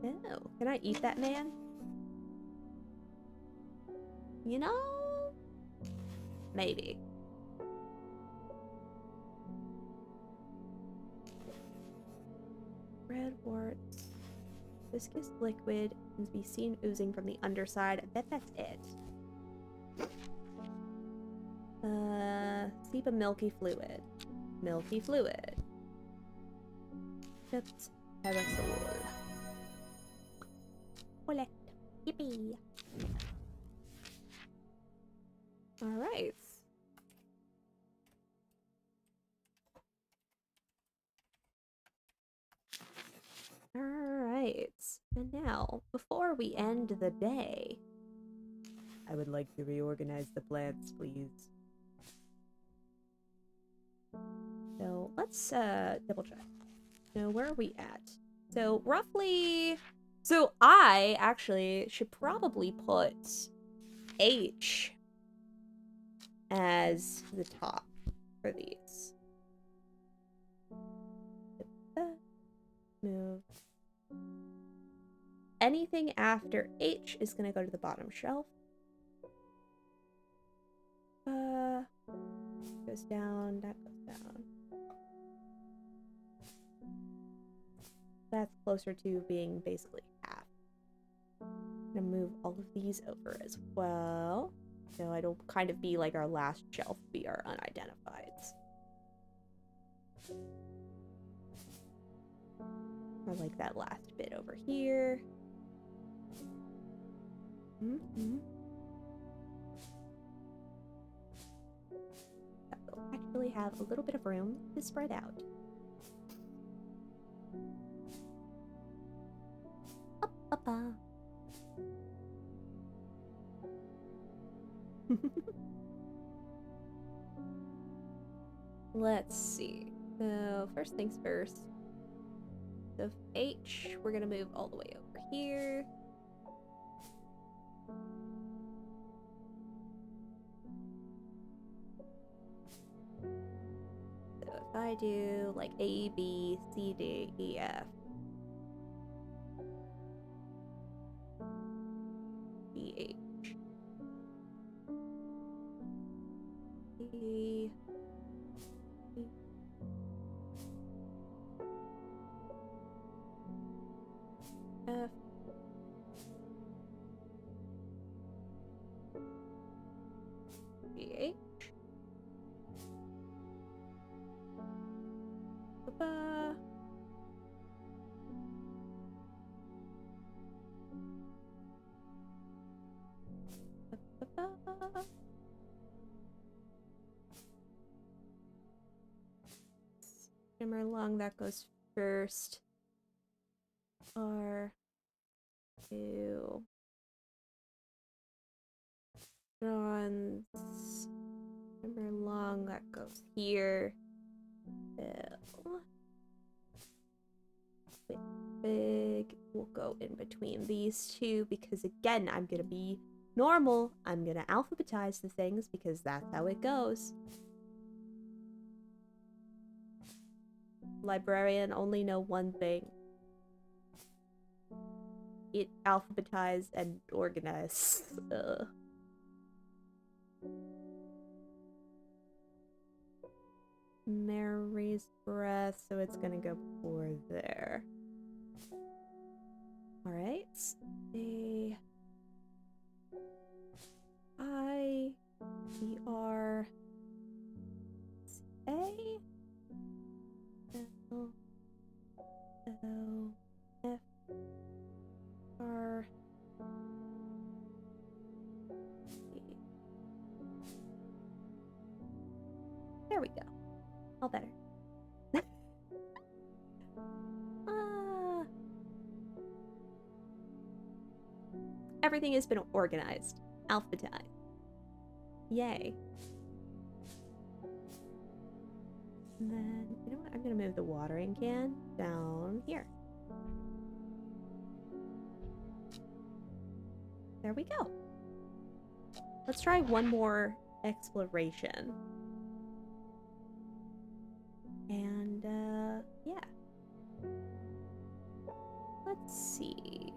Oh, can I eat that man? You know? Maybe. Red warts. Viscous liquid can be seen oozing from the underside. I bet that's it. Seep a milky fluid. Milky fluid. Chips. Parasol. Collect. Yippee. Alright. Alright. And now, before we end the day, I would like to reorganize the plants, please. So let's double check. So where are we at? So roughly, so I actually should probably put H as the top for these. Move. Anything after H is gonna go to the bottom shelf. Goes down, that goes down. That's closer to being basically half. I'm gonna move all of these over as well. So it'll kind of be like our last shelf, be our unidentifieds. Or like that last bit over here. That will actually have a little bit of room to spread out. Let's see. So first things first. So H, we're gonna move all the way over here. So if I do like A, B, C, D, E, F. G, H. E. F. G, H. Ba-ba. Ba-ba-ba. Shimmer along, that goes first. R. 2. Bronze. Shimmer long, that goes here. Fill. Big will go in between these two because again, I'm gonna be normal. I'm gonna alphabetize the things because that's how it goes. Librarian only know one thing. It alphabetize and organize. Mary's breath, so it's gonna go before there. Alright. C-I-E-R-L-O-F-R. There we go. All better. Everything has been organized. Alphabetized. Yay. And then, you know what? I'm going to move the watering can down here. There we go. Let's try one more exploration. And, yeah. Let's see.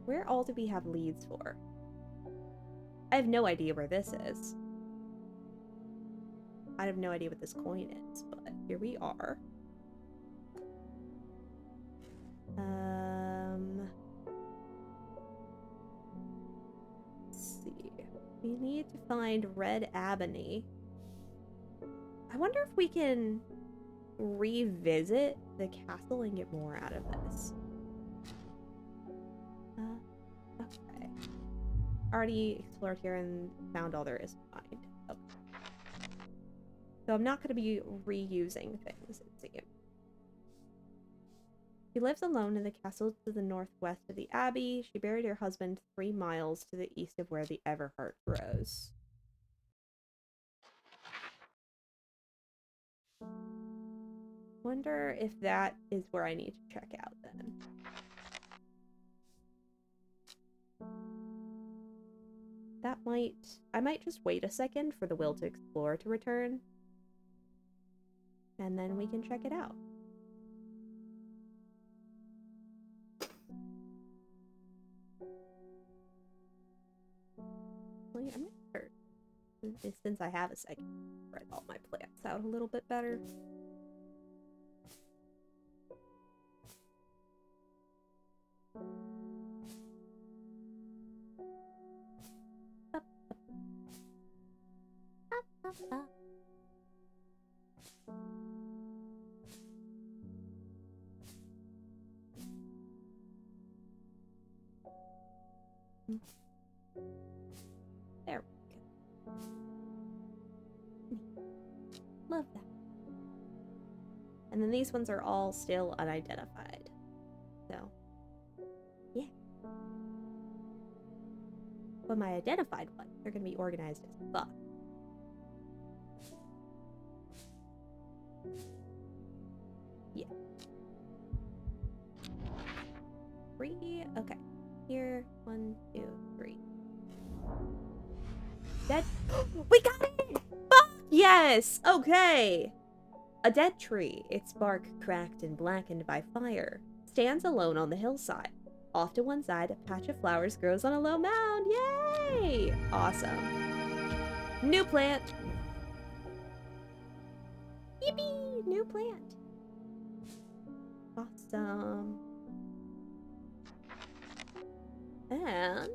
Where all do we have leads for? I have no idea where this is. I have no idea what this coin is, but here we are. Let's see. We need to find Red Ebony. I wonder if we can revisit the castle and get more out of this. Okay. Already explored here and found all there is to find. Okay. So I'm not going to be reusing things, it seems. She lives alone in the castle to the northwest of the abbey. She buried her husband 3 miles to the east of where the Everheart grows. Wonder if that is where I need to check out then. I might just wait a second for the will to explore to return. And then we can check it out. I'm gonna start, since I have a second, spread all my plants out a little bit better. There we go. Love that. And then these ones are all still unidentified. So, yeah. But my identified ones, they're going to be organized as fuck. Yeah. 3. Okay. Here. 1, 2, 3. Dead. We got it! Fuck yes! Okay. A dead tree, its bark cracked and blackened by fire, stands alone on the hillside. Off to one side, a patch of flowers grows on a low mound. Yay! Awesome. New plant. Yippee! New plant. Awesome. And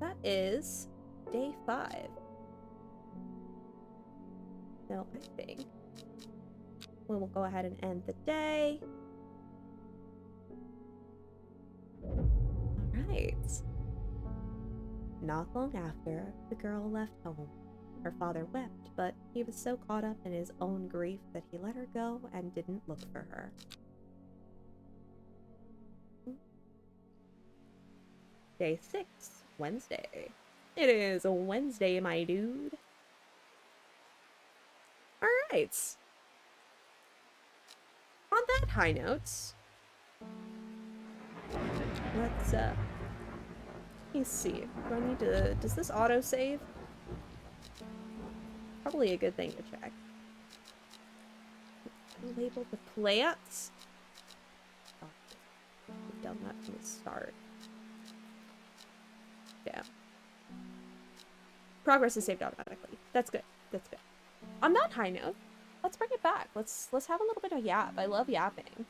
that is day 5. So I think we'll go ahead and end the day. Alright. Not long after, the girl left home. Her father wept, but he was so caught up in his own grief that he let her go and didn't look for her. Day 6, Wednesday. It is a Wednesday, my dude. Alright. On that high note, let's see. Do I need to, does this auto-save? Probably a good thing to check. Label the plants. Oh, I've done that from the start. Yeah. Progress is saved automatically. That's good. That's good. On that high note, let's bring it back. Let's have a little bit of yap. I love yapping.